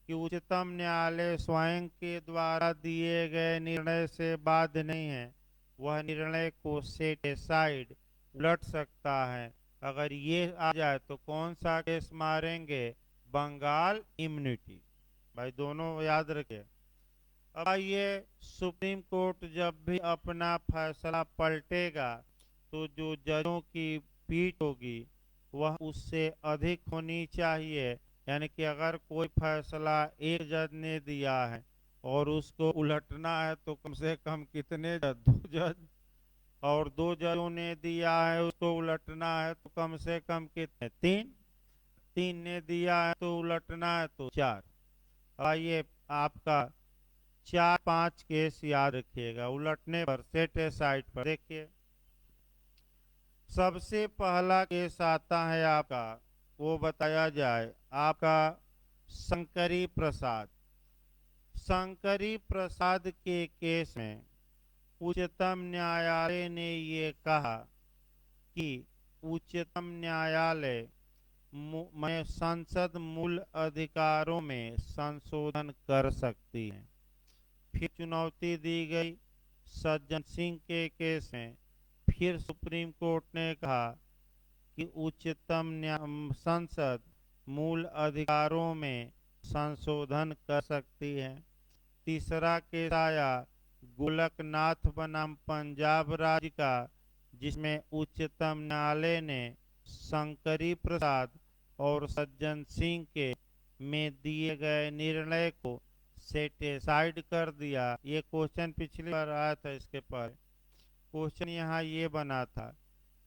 कि उच्चतम न्यायालय स्वयं के द्वारा दिए गए निर्णय से बाध्य नहीं है, वह निर्णय को सेट असाइड, उलट सकता है। अगर ये आ जाए तो कौन सा केस मारेंगे, बंगाल इम्यूनिटी। भाई दोनों याद रखिए। अब आइए, सुप्रीम कोर्ट जब भी अपना फैसला पलटेगा तो जो जजों की पीठ होगी वह उससे अधिक होनी चाहिए। यानी कि अगर कोई फैसला एक जज ने दिया है और उसको उलटना है तो कम से कम कितने जज, 2 जज, और 2 जजों ने दिया है उसको उलटना है तो कम से कम कितने, 3। 3 ने दिया है तो उलटना है तो 4। आइए आपका 4-5 केस याद रखिएगा उलटने पर, सेट साइड पर। देखिए सबसे पहला केस आता है आपका, वो बताया जाए आपका शंकरी प्रसाद। शंकरी प्रसाद के केस में उच्चतम न्यायालय ने ये कहा कि उच्चतम न्यायालय में संसद मूल अधिकारों में संशोधन कर सकती है। फिर चुनौती दी गई सज्जन सिंह के केस में, फिर सुप्रीम कोर्ट ने कहा कि उच्चतम संसद मूल अधिकारों में संशोधन कर सकती है। तीसरा केस आया गोलकनाथ बनाम पंजाब राज्य का, जिसमें उच्चतम न्यायालय ने शंकरी प्रसाद और सज्जन सिंह के में दिए गए निर्णय को सेटिसाइड कर दिया। ये क्वेश्चन पिछली बार आया था, इसके पर क्वेश्चन यहाँ ये बना था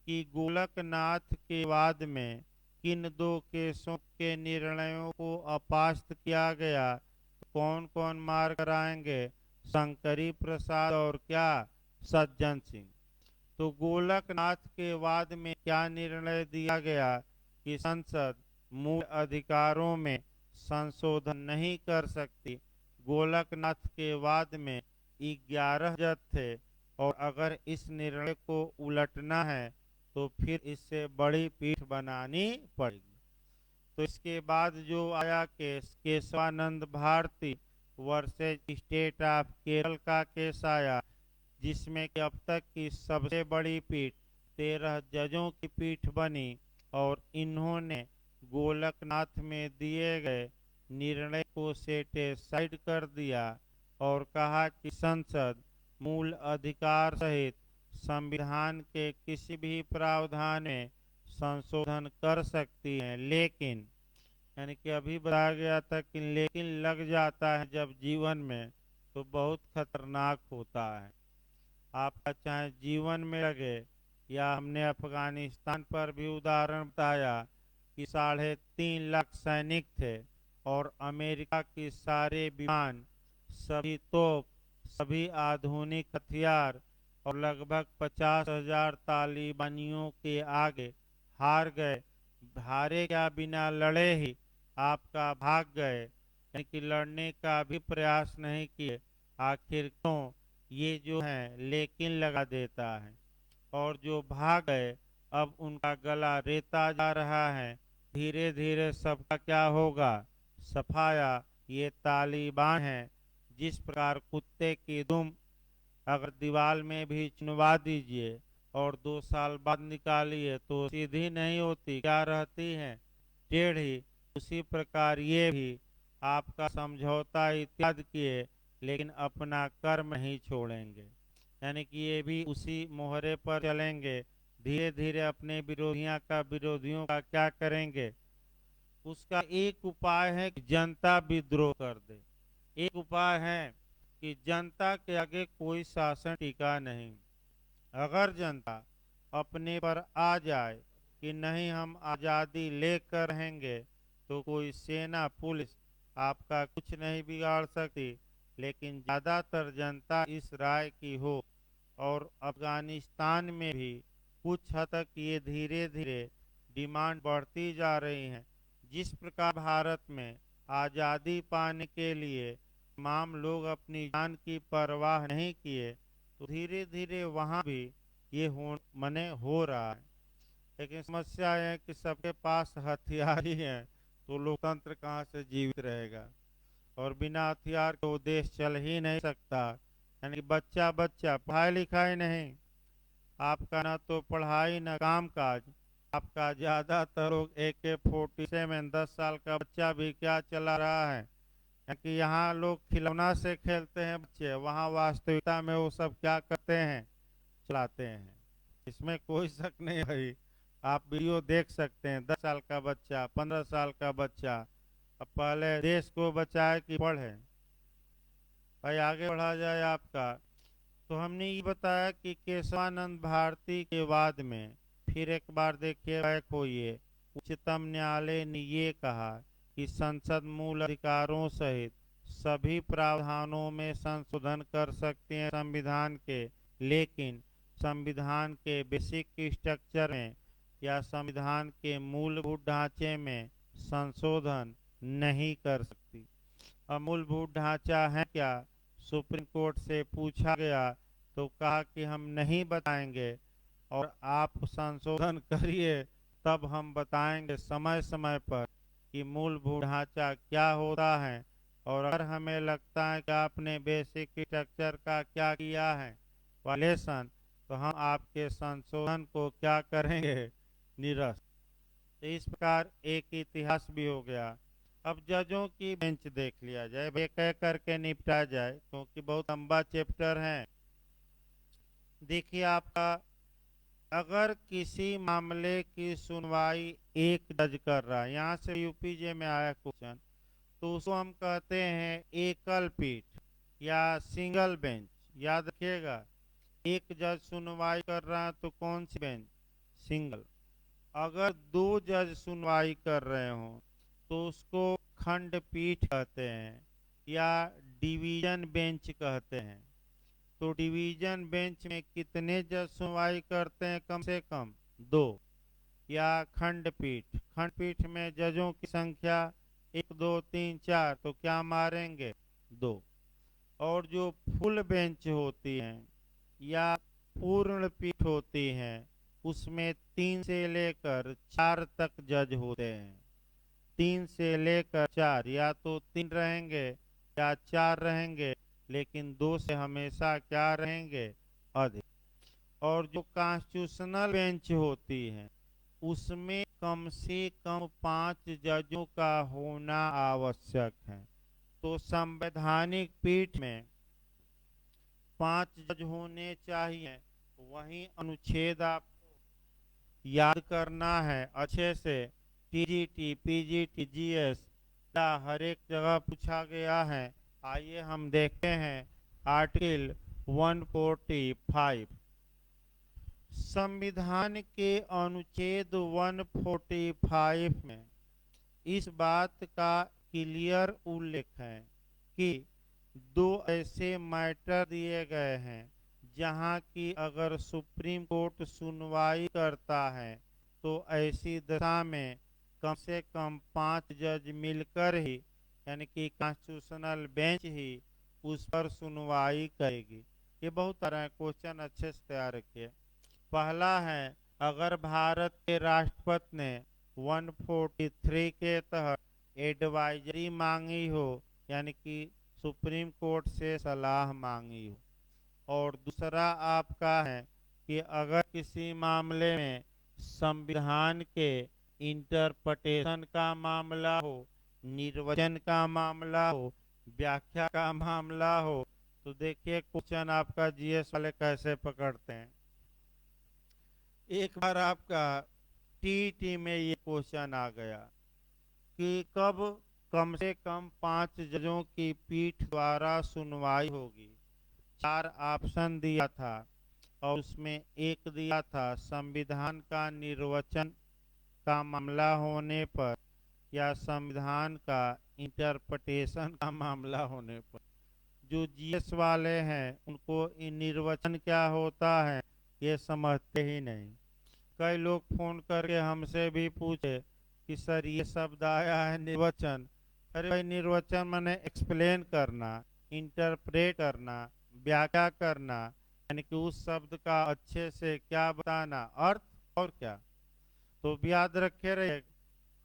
कि गोलकनाथ के बाद में किन 2 केसों के निर्णयों को अपास्त किया गया, कौन कौन मार कराएंगे, शंकरी प्रसाद और क्या, सज्जन सिंह। तो गोलकनाथ के बाद में क्या निर्णय दिया गया कि संसद मूल अधिकारों में संशोधन नहीं कर सकती। गोलकनाथ के बाद में 11 जज थे, और अगर इस निर्णय को उलटना है तो फिर इससे बड़ी पीठ बनानी पड़ेगी। तो इसके बाद जो आया case Keshavananda Bharati versus state of Kerala का केस आया, जिसमें कि अब तक की सबसे बड़ी पीठ 13 जजों की पीठ बनी, और इन्होंने गोलकनाथ में दिए गए निर्णय को सेटिसाइड कर दिया और कहा कि संसद मूल अधिकार सहित संविधान के किसी भी प्रावधान में संशोधन कर सकती है, लेकिन यानी कि अभी बताया गया था कि लेकिन लग जाता है जब जीवन में, तो बहुत खतरनाक होता है। आपका चाहे जीवन में लगे, या हमने अफगानिस्तान पर भी उदाहरण बताया कि 3.5 लाख सैनिक थे और अमेरिका के सारे विमान, सभी तोप, सभी आधुनिक हथियार और लगभग 50,000 तालिबानियों के आगे हार गए। हारे क्या, बिना लड़े ही आपका भाग गए, यानी कि लड़ने का भी प्रयास नहीं किए। आखिर क्यों, ये जो है लेकिन लगा देता है। और जो भाग गए अब उनका गला रेता जा रहा है। धीरे धीरे सबका क्या होगा, सफाया। ये तालिबान है। जिस प्रकार कुत्ते की दुम अगर दीवार में भी चुनवा दीजिए और 2 साल बाद निकालिए तो सीधी नहीं होती, क्या रहती है, टेढ़ी। उसी प्रकार ये भी आपका समझौता इत्यादि किए, लेकिन अपना कर्म नहीं छोड़ेंगे। यानी कि ये भी उसी मोहरे पर चलेंगे। धीरे धीरे अपने विरोधियों का क्या करेंगे। उसका एक उपाय है कि जनता विद्रोह कर दे। एक उपाय है कि जनता के आगे कोई शासन टिका नहीं। अगर जनता अपने पर आ जाए कि नहीं हम आज़ादी लेकर रहेंगे, तो कोई सेना पुलिस आपका कुछ नहीं बिगाड़ सकती। लेकिन ज़्यादातर जनता इस राय की हो, और अफगानिस्तान में भी कुछ हद तक ये धीरे धीरे डिमांड बढ़ती जा रही है। जिस प्रकार भारत में आज़ादी पाने के लिए तमाम लोग अपनी जान की परवाह नहीं किए, तो धीरे धीरे वहाँ भी ये हो रहा है। लेकिन समस्या है कि सबके पास हथियार ही है, तो लोकतंत्र कहाँ से जीवित रहेगा। और बिना हथियार के वो देश चल ही नहीं सकता। यानी बच्चा बच्चा पढ़ाई लिखाई नहीं, आपका ना तो पढ़ाई ना काम काज। आपका ज्यादातर लोग AK-47 10 साल का बच्चा भी क्या चला रहा है। कि यहाँ लोग खिलौना से खेलते हैं बच्चे, वहाँ वास्तविकता में वो सब क्या करते हैं, चलाते हैं। इसमें कोई शक नहीं भाई। आप वीडियो देख सकते हैं, 10 साल का बच्चा, 15 साल का बच्चा। अब पहले देश को बचाए कि पढ़े। भाई आगे बढ़ा जाए आपका, तो हमने ये बताया कि केशवानंद भारती के वाद में फिर एक बार देखिए बैक होइए। उच्चतम न्यायालय ने ये कहा कि संसद मूल अधिकारों सहित सभी प्रावधानों में संशोधन कर सकते हैं संविधान के, लेकिन संविधान के बेसिक स्ट्रक्चर में या संविधान के मूलभूत ढांचे में संशोधन नहीं कर सकती। अब मूलभूत ढांचा है क्या, सुप्रीम कोर्ट से पूछा गया तो कहा कि हम नहीं बताएंगे, और आप संशोधन करिए तब हम बताएंगे समय समय पर कि मूलभूत ढांचा क्या होता है। और अगर हमें लगता है कि आपने बेसिक स्ट्रक्चर का क्या किया है वायलेशन, तो हम आपके संशोधन को क्या करेंगे, निरस्त। तो इस प्रकार एक इतिहास भी हो गया। अब जजों की बेंच देख लिया जाए, एक एक करके निपटा जाए क्योंकि बहुत लंबा चैप्टर है। देखिए आपका, अगर किसी मामले की सुनवाई एक जज कर रहा है, यहाँ से यूपीजे में आया क्वेश्चन, तो उसको हम कहते हैं एकल पीठ या सिंगल बेंच। याद रखिएगा, एक जज सुनवाई कर रहा है तो कौन सी बेंच, सिंगल। अगर 2 जज सुनवाई कर रहे हो तो उसको खंडपीठ कहते हैं या डिवीजन बेंच कहते हैं। तो डिवीजन बेंच में कितने जज सुनवाई करते हैं, कम से कम 2। या खंडपीठ में जजों की संख्या 1 2 3 4, तो क्या मारेंगे, 2। और जो फुल बेंच होती हैं या पूर्ण पीठ होती हैं, उसमें 3 से लेकर 4 तक जज होते हैं। 3 से लेकर 4, या तो 3 रहेंगे या 4 रहेंगे, लेकिन 2 से हमेशा क्या रहेंगे, अधिक। और जो कॉन्स्टिट्यूशनल बेंच होती है उसमें कम से कम 5 जजों का होना आवश्यक है। तो संवैधानिक पीठ में 5 जज होने चाहिए। वहीं अनुच्छेद आपको याद करना है अच्छे से। टीजीटी, पीजीटी, जीएस का हर एक जगह पूछा गया है। आइए हम देखते हैं आर्टिकल 145। संविधान के अनुच्छेद 145 में इस बात का क्लियर उल्लेख है कि 2 ऐसे मैटर दिए गए हैं जहां की अगर सुप्रीम कोर्ट सुनवाई करता है तो ऐसी दशा में कम से कम 5 जज मिलकर ही यानी कि कॉन्स्टिट्यूशनल बेंच ही उस पर सुनवाई करेगी। ये बहुत तरह क्वेश्चन अच्छे से तैयार रखिए। पहला है, अगर भारत के राष्ट्रपति ने 143 के तहत एडवाइजरी मांगी हो यानी कि सुप्रीम कोर्ट से सलाह मांगी हो। और दूसरा आपका है कि अगर किसी मामले में संविधान के इंटरप्रिटेशन का मामला हो, निर्वचन का मामला हो, व्याख्या का मामला हो, तो देखिए क्वेश्चन आपका जीएस वाले कैसे पकड़ते हैं। एक बार आपका टीटी में ये क्वेश्चन आ गया कि कब कम से कम 5 जजों की पीठ द्वारा सुनवाई होगी। 4 ऑप्शन दिया था और उसमें एक दिया था संविधान का निर्वचन का मामला होने पर या संविधान का इंटरप्रिटेशन का मामला होने पर। जो जीएस वाले हैं उनको निर्वचन क्या होता है ये समझते ही नहीं। कई लोग फोन करके हमसे भी पूछे कि सर ये शब्द आया है निर्वचन। अरे भाई, निर्वचन माने एक्सप्लेन करना, इंटरप्रेट करना, व्याख्या करना, यानी कि उस शब्द का अच्छे से क्या बताना, अर्थ और क्या। तो याद रखे रहे,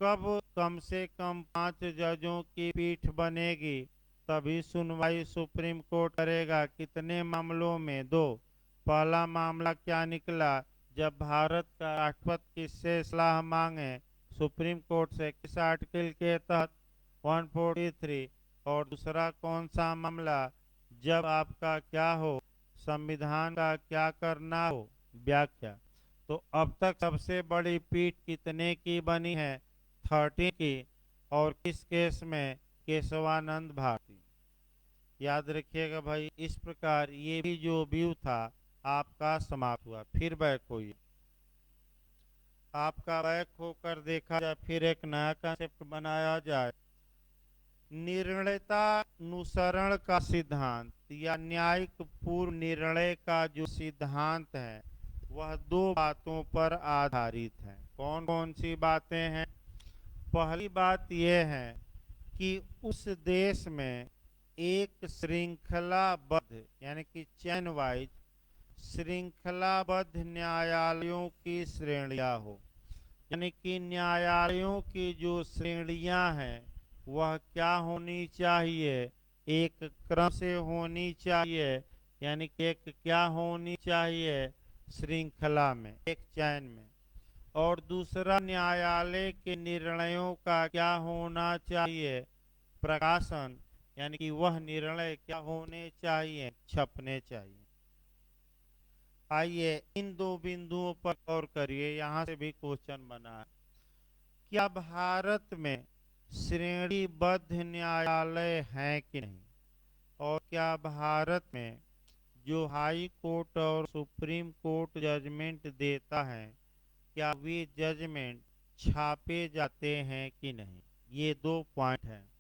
कब कम से कम 5 जजों की पीठ बनेगी तभी सुनवाई सुप्रीम कोर्ट करेगा। कितने मामलों में? 2। पहला मामला क्या निकला, जब भारत का राष्ट्रपति किससे सलाह मांगे सुप्रीम कोर्ट से, किस आर्टिकल के तहत, 143। और दूसरा कौन सा मामला, जब आपका क्या हो, संविधान का क्या करना हो, व्याख्या। तो अब तक सबसे बड़ी पीठ कितने की बनी है? 30 की। और किस केस में? केशवानंद भारती। याद रखिएगा भाई, इस प्रकार ये भी जो व्यू था आपका समाप्त हुआ। फिर बैक होइए, आपका बैक होकर देखा जाए, फिर एक नया कंसेप्ट बनाया जाए। निर्णयतानुसरण का सिद्धांत या न्यायिक पूर्व निर्णय का जो सिद्धांत है वह 2 बातों पर आधारित है। कौन कौन सी बातें हैं? पहली बात यह है कि उस देश में एक श्रृंखलाबद्ध यानी कि चेन वाइज श्रृंखलाबद्ध न्यायालयों की श्रेणियां हो। यानी कि न्यायालयों की जो श्रेणियां हैं वह क्या होनी चाहिए? एक क्रम से होनी चाहिए। यानी कि एक क्या होनी चाहिए? श्रृंखला में, एक चैन में। और दूसरा, न्यायालय के निर्णयों का क्या होना चाहिए? प्रकाशन, यानी कि वह निर्णय क्या होने चाहिए? छपने चाहिए। आइए इन 2 बिंदुओं पर गौर करिए, यहाँ से भी क्वेश्चन बना है। क्या भारत में श्रेणीबद्ध न्यायालय हैं कि नहीं? और क्या भारत में जो हाई कोर्ट और सुप्रीम कोर्ट जजमेंट देता है क्या वे जजमेंट छापे जाते हैं कि नहीं? ये 2 पॉइंट हैं।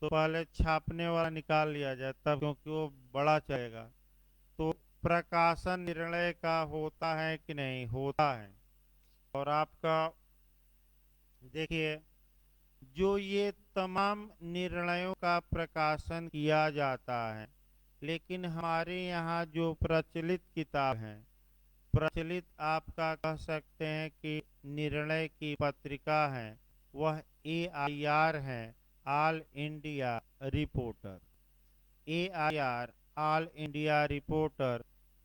तो पहले छापने वाला निकाल लिया जाए तब, क्योंकि वो बड़ा चलेगा। तो प्रकाशन निर्णय का होता है कि नहीं? होता है। और आपका देखिए, जो ये तमाम निर्णयों का प्रकाशन किया जाता है, लेकिन हमारे यहाँ जो प्रचलित किताब है, प्रचलित आपका कह सकते हैं कि निर्णय की पत्रिका है, वह AIR है, all India reporter. AIR all India reporter,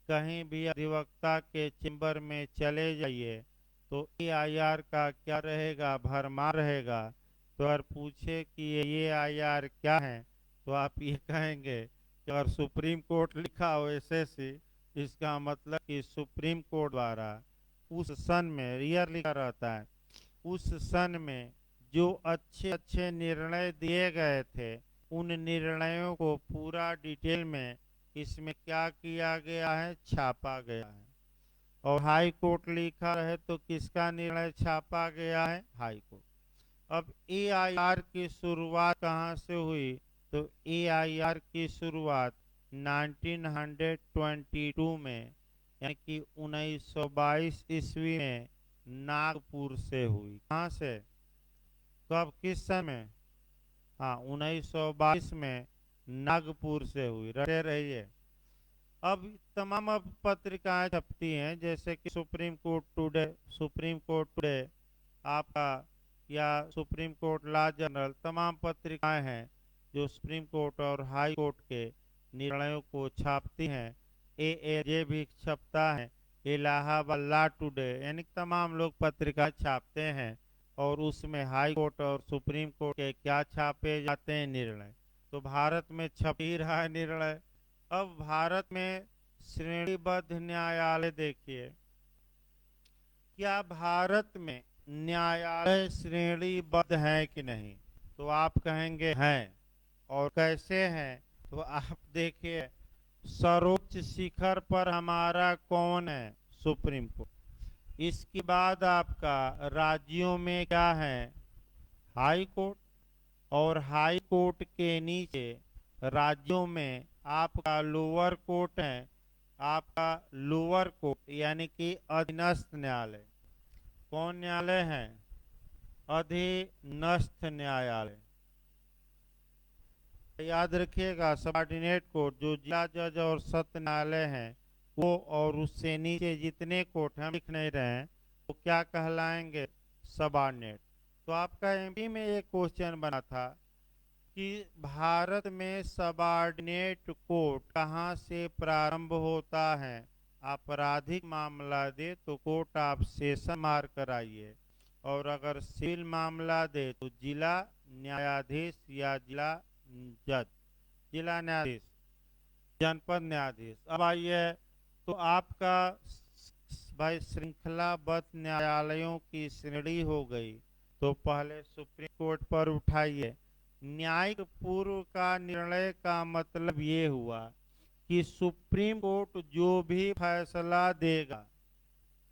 कहीं भी अधिवक्ता के चैम्बर में चले जाइए तो AIR का क्या रहेगा, भरमार रहेगा। तो अगर पूछे कि ये AIR क्या है, तो आप ये कहेंगे कि अगर सुप्रीम कोर्ट लिखा हो SSC, इसका मतलब कि सुप्रीम कोर्ट द्वारा उस सन में, ईयर लिखा रहता है, उस सन में जो अच्छे अच्छे निर्णय दिए गए थे, उन निर्णयों को पूरा डिटेल में इसमें क्या किया गया है, छापा गया है। और हाई कोर्ट लिखा है तो किसका निर्णय छापा गया है, हाई कोर्ट। अब AIR की शुरुआत कहाँ से हुई, तो AIR की शुरुआत 1922 में, यानी कि 1922 ईस्वी में नागपुर से हुई। कहाँ से, कब, किस समय, हाँ 1922 में नागपुर से हुई, रटे रहिए। अब तमाम अब पत्रिकाएं छपती हैं, जैसे कि supreme court today, supreme court today आपका, या सुप्रीम कोर्ट लॉ जर्नल, तमाम पत्रिकाएं हैं जो सुप्रीम कोर्ट और हाई कोर्ट के निर्णयों को छापती हैं। AAJ भी छपता है, इलाहाबाद लॉ टुडे, यानी तमाम लोग पत्रिका छापते हैं। और उसमें हाई कोर्ट और सुप्रीम कोर्ट के क्या छापे जाते हैं, निर्णय। तो भारत में छप ही रहा है निर्णय। अब भारत में श्रेणीबद्ध न्यायालय देखिए, क्या भारत में न्यायालय श्रेणीबद्ध है कि नहीं, तो आप कहेंगे हैं। और कैसे हैं, तो आप देखिए, सर्वोच्च शिखर पर हमारा कौन है, सुप्रीम कोर्ट। इसके बाद आपका राज्यों में क्या है, हाई कोर्ट। और हाई कोर्ट के नीचे राज्यों में आपका लोअर कोर्ट है, आपका लोअर कोर्ट यानी कि अधीनस्थ न्यायालय। कौन न्यायालय है, अधीनस्थ न्यायालय। याद रखिएगा, सबऑर्डिनेट कोर्ट जो जिला जज और सत्र न्यायालय हैं वो, और उससे नीचे जितने कोर्ट हम लिख नहीं रहे हैं, वो क्या कहलाएंगे, सबऑर्डिनेट। तो आपका MP में एक क्वेश्चन बना था कि भारत में सबऑर्डिनेट कोर्ट कहाँ से प्रारंभ होता है। आपराधिक मामला दे तो कोर्ट ऑफ सेशन मार कर आइए, और अगर सिविल मामला दे तो जिला न्यायाधीश या जिला जज, जिला न्यायाधीश, जनपद न्यायाधीश। अब आइए, तो आपका भाई श्रृंखलाबद्ध न्यायालयों की श्रेणी हो गई। तो पहले सुप्रीम कोर्ट पर उठाइए। न्यायिक पूर्व का निर्णय का मतलब ये हुआ कि सुप्रीम कोर्ट जो भी फैसला देगा,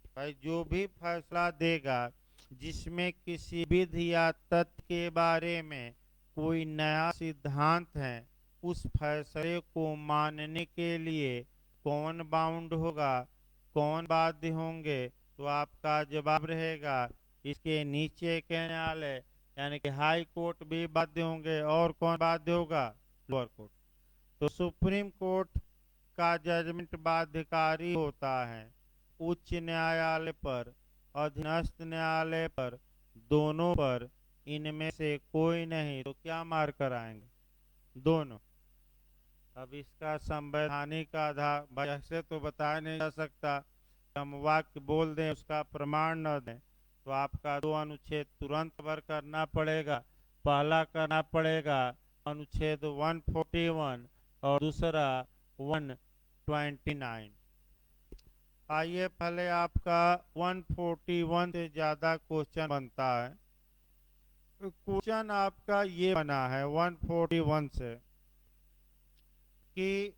भाई जो भी फैसला देगा जिसमें किसी विधि या तथ्य के बारे में कोई नया सिद्धांत है, उस फैसले को मानने के लिए कौन बाउंड होगा, कौन बाध्य होंगे, तो आपका जवाब रहेगा इसके नीचे के न्यायालय, यानी कि हाई कोर्ट भी बाध्य होंगे। और कौन बाध्य होगा, लोअर कोर्ट। तो सुप्रीम कोर्ट का जजमेंट बाध्यकारी होता है उच्च न्यायालय पर, अधीनस्थ न्यायालय पर, दोनों पर, इनमें से कोई नहीं तो क्या मार कर आएंगे, दोनों। अब इसका संवैधानिक आधार ऐसे तो बताया नहीं जा सकता, हम वाक्य बोल दें उसका प्रमाण न दें, तो आपका दो अनुच्छेद तुरंत कवर करना पड़ेगा। पहला करना पड़ेगा अनुच्छेद 141 और दूसरा 129। आइए, पहले आपका 141 से ज्यादा क्वेश्चन बनता है। क्वेश्चन आपका ये बना है 141 से कि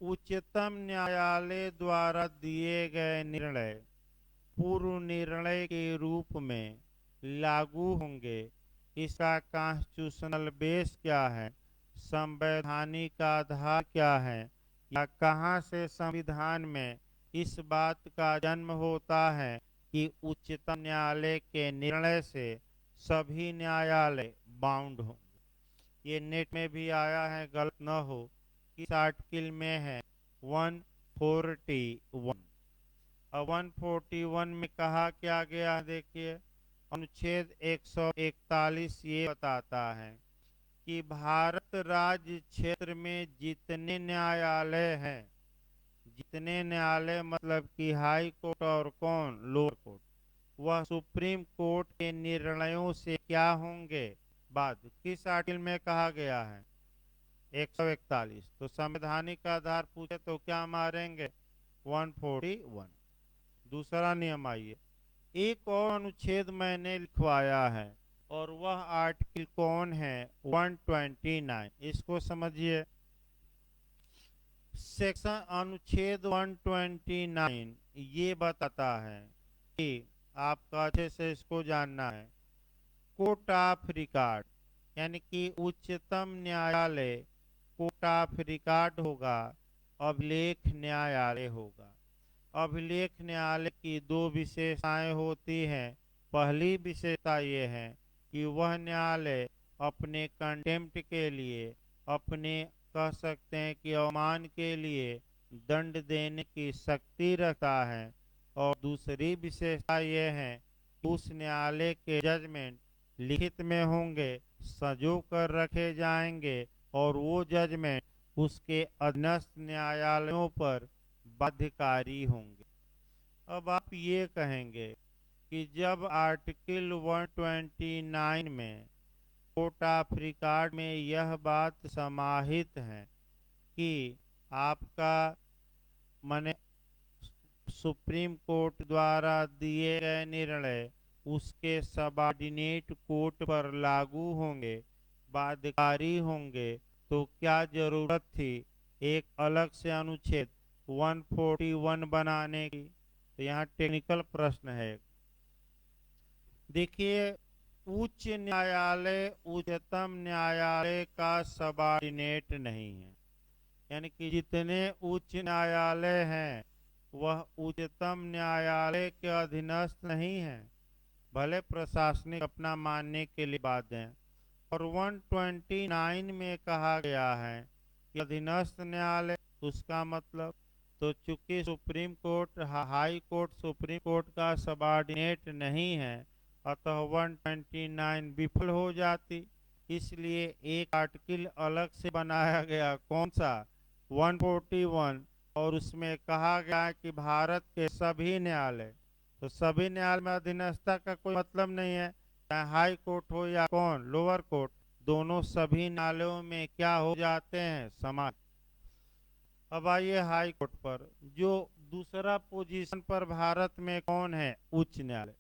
उच्चतम न्यायालय द्वारा दिए गए निर्णय पूर्व निर्णय के रूप में लागू होंगे, इसका कॉन्स्टिट्यूशनल बेस क्या है, संवैधानिक आधार क्या है, या कहां से संविधान में इस बात का जन्म होता है कि उच्चतम न्यायालय के निर्णय से सभी न्यायालय बाउंड होंगे। ये नेट में भी आया है, गलत न हो, किस आर्टिकल में है, 141। और 141 में कहा क्या गया, देखिए अनुच्छेद 141 ये बताता है कि भारत राज्य क्षेत्र में जितने न्यायालय हैं, जितने न्यायालय मतलब कि हाई कोर्ट और कौन, लोअर कोर्ट, वह सुप्रीम कोर्ट के निर्णयों से क्या होंगे बाध्य। किस आर्टिकल में कहा गया है? 141। तो संवैधानिक आधार पूछे तो क्या मारेंगे? 141। दूसरा नियम आइए, एक और अनुच्छेद मैंने लिखवाया है और वह आर्टिकल कौन है? 129। इसको समझिए। सेक्शन अनुच्छेद 129 ये बताता है कि आपका अच्छे से इसको जानना है। कोर्ट ऑफ रिकॉर्ड यानी कि उच्चतम न्यायालय कोर्ट ऑफ रिकॉर्ड होगा, अभिलेख न्यायालय होगा। अभिलेख न्यायालय की दो विशेषताएं होती हैं। पहली विशेषता ये है कि वह न्यायालय अपने कंटेम्प्ट के लिए, अपने कह सकते हैं कि अवमान के लिए दंड देने की शक्ति रखता है। और दूसरी विशेषता ये है कि उस न्यायालय के जजमेंट लिखित में होंगे, संजो कर रखे जाएंगे और वो जजमेंट उसके अधीनस्थ न्यायालयों पर बाध्यकारी होंगे। अब आप ये कहेंगे कि जब आर्टिकल 129 में कोर्ट ऑफ रिकॉर्ड में यह बात समाहित है कि आपका माने सुप्रीम कोर्ट द्वारा दिए गए निर्णय उसके सबऑर्डिनेट कोर्ट पर लागू होंगे, बाध्यकारी होंगे, तो क्या जरूरत थी एक अलग से अनुच्छेद 141 बनाने की? तो यहाँ टेक्निकल प्रश्न है। देखिए, उच्च न्यायालय उच्चतम न्यायालय का सबऑर्डिनेट नहीं है। यानी कि जितने उच्च न्यायालय हैं वह उच्चतम न्यायालय के अधीनस्थ नहीं है, भले प्रशासनिक अपना मानने के लिए बात है। और 129 में कहा गया है कि अधीनस्थ न्यायालय, उसका मतलब तो चूंकि supreme court high court supreme court का सबऑर्डिनेट नहीं है, अतः 129 विफल हो जाती। इसलिए एक आर्टिकल अलग से बनाया गया, कौन सा? 141। और उसमें कहा गया कि भारत के सभी न्यायालय, तो सभी न्यायालय में अधीनस्थता का कोई मतलब नहीं है, चाहे हाई कोर्ट हो या कौन लोअर कोर्ट, दोनों सभी न्यायालयों में क्या हो जाते हैं? समान। अब आइए हाई कोर्ट पर। जो दूसरा पोजीशन पर भारत में कौन है? उच्च न्यायालय।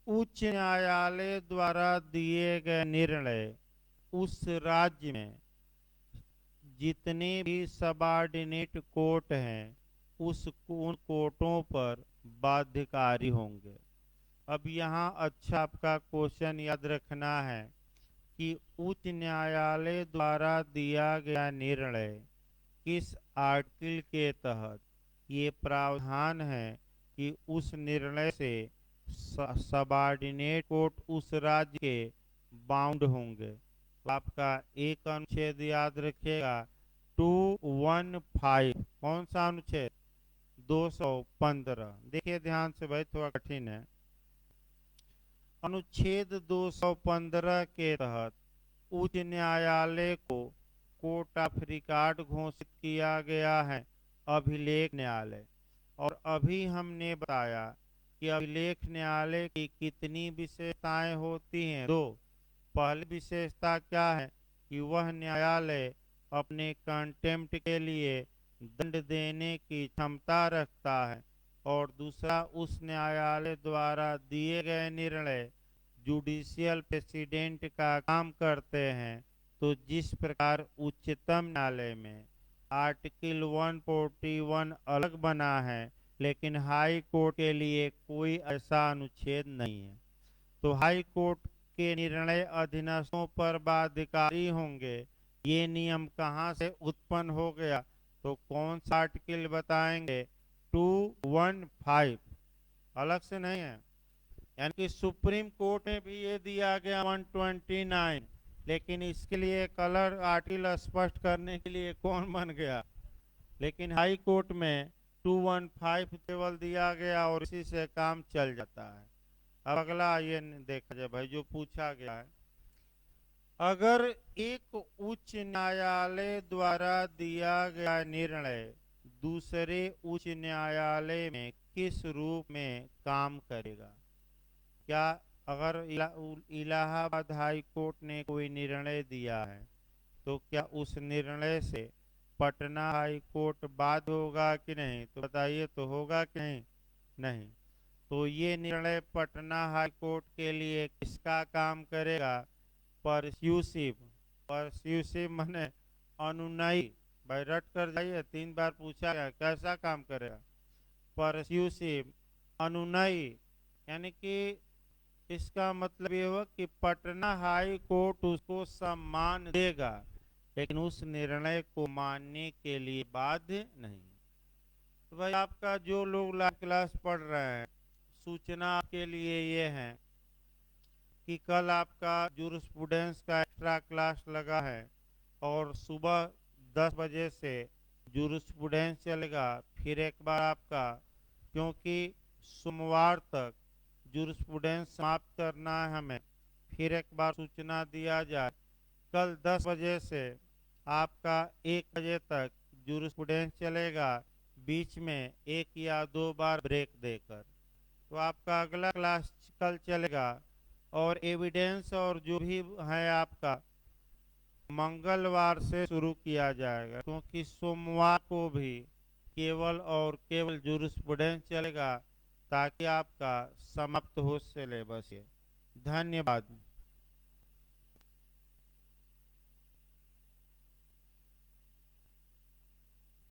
उच्च न्यायालय द्वारा दिए गए निर्णय उस राज्य में जितने भी सबऑर्डिनेट कोर्ट हैं उस उन कोर्टों पर बाध्यकारी होंगे। अब यहाँ अच्छा आपका क्वेश्चन याद रखना है कि उच्च न्यायालय द्वारा दिया गया निर्णय किस आर्टिकल के तहत ये प्रावधान है कि उस निर्णय से सबऑर्डिनेट कोर्ट उस राज्य के बाउंड होंगे। तो आपका एक अनुच्छेद याद रखिएगा, 215। कौन सा अनुच्छेद? 215। देखिए ध्यान से भाई, थोड़ा कठिन है। अनुच्छेद 215 के तहत उच्च न्यायालय को कोर्ट ऑफ रिकॉर्ड घोषित किया गया है, अभिलेख न्यायालय। और अभी हमने बताया कि अभिलेख न्यायालय की कितनी विशेषताएं होती हैं? दो। पहली विशेषता क्या है कि वह न्यायालय अपने कंटेम्प्ट के लिए दंड देने की क्षमता रखता है। और दूसरा, उस न्यायालय द्वारा दिए गए निर्णय जुडिशियल प्रेसिडेंट का काम करते हैं। तो जिस प्रकार उच्चतम न्यायालय में आर्टिकल 141 अलग बना है, लेकिन हाई कोर्ट के लिए कोई ऐसा अनुच्छेद नहीं है, तो हाई कोर्ट के निर्णय अधीनस्थों पर बाध्यकारी होंगे। ये नियम कहाँ से उत्पन्न हो गया? तो कौन सा आर्टिकल बताएंगे? 215, अलग से नहीं है। यानी कि सुप्रीम कोर्ट में भी ये दिया गया 129, लेकिन इसके लिए कलर आर्टिकल स्पष्ट करने के लिए कौन बन गया? लेकिन हाई कोर्ट में 215 केवल दिया गया और इसी से काम चल जाता है। अब अगला ये देखा जाए भाई, जो पूछा गया है, अगर एक उच्च न्यायालय द्वारा दिया गया निर्णय दूसरे उच्च न्यायालय में किस रूप में काम करेगा? क्या अगर इलाहाबाद हाई कोर्ट ने कोई निर्णय दिया है तो क्या उस निर्णय से पटना हाई कोर्ट बाध्य होगा कि नहीं? तो बताइए, तो होगा कि नहीं? नहीं। तो ये निर्णय पटना हाई कोर्ट के लिए किसका काम करेगा? परस्यूसिव। परस्यूसिव माने अनुनयी। भाई रट कर जाइए, 3 बार पूछा गया कैसा काम करेगा? परस्यूसिव, अनुनयी। यानी कि इसका मतलब ये हुआ कि पटना हाई कोर्ट उसको सम्मान देगा लेकिन उस निर्णय को मानने के लिए बाध्य नहीं। तो भाई आपका जो लोग क्लास पढ़ रहे हैं, सूचना के लिए ये है कि कल आपका जूरिस्प्रूडेंस का एक्स्ट्रा क्लास लगा है और सुबह 10 बजे से जूरिस्प्रूडेंस चलेगा। फिर एक बार आपका, क्योंकि सोमवार तक जूरिस्प्रूडेंस समाप्त करना है हमें, फिर एक बार सूचना दिया जाए। कल 10 बजे से आपका 1 बजे तक जूरिस्प्रूडेंस चलेगा, बीच में 1 या 2 बार ब्रेक देकर। तो आपका अगला क्लास कल चलेगा और एविडेंस और जो भी है आपका मंगलवार से शुरू किया जाएगा, क्योंकि सोमवार को भी केवल और केवल जूरिस्प्रूडेंस चलेगा ताकि आपका समाप्त हो सिलेबस। धन्यवाद।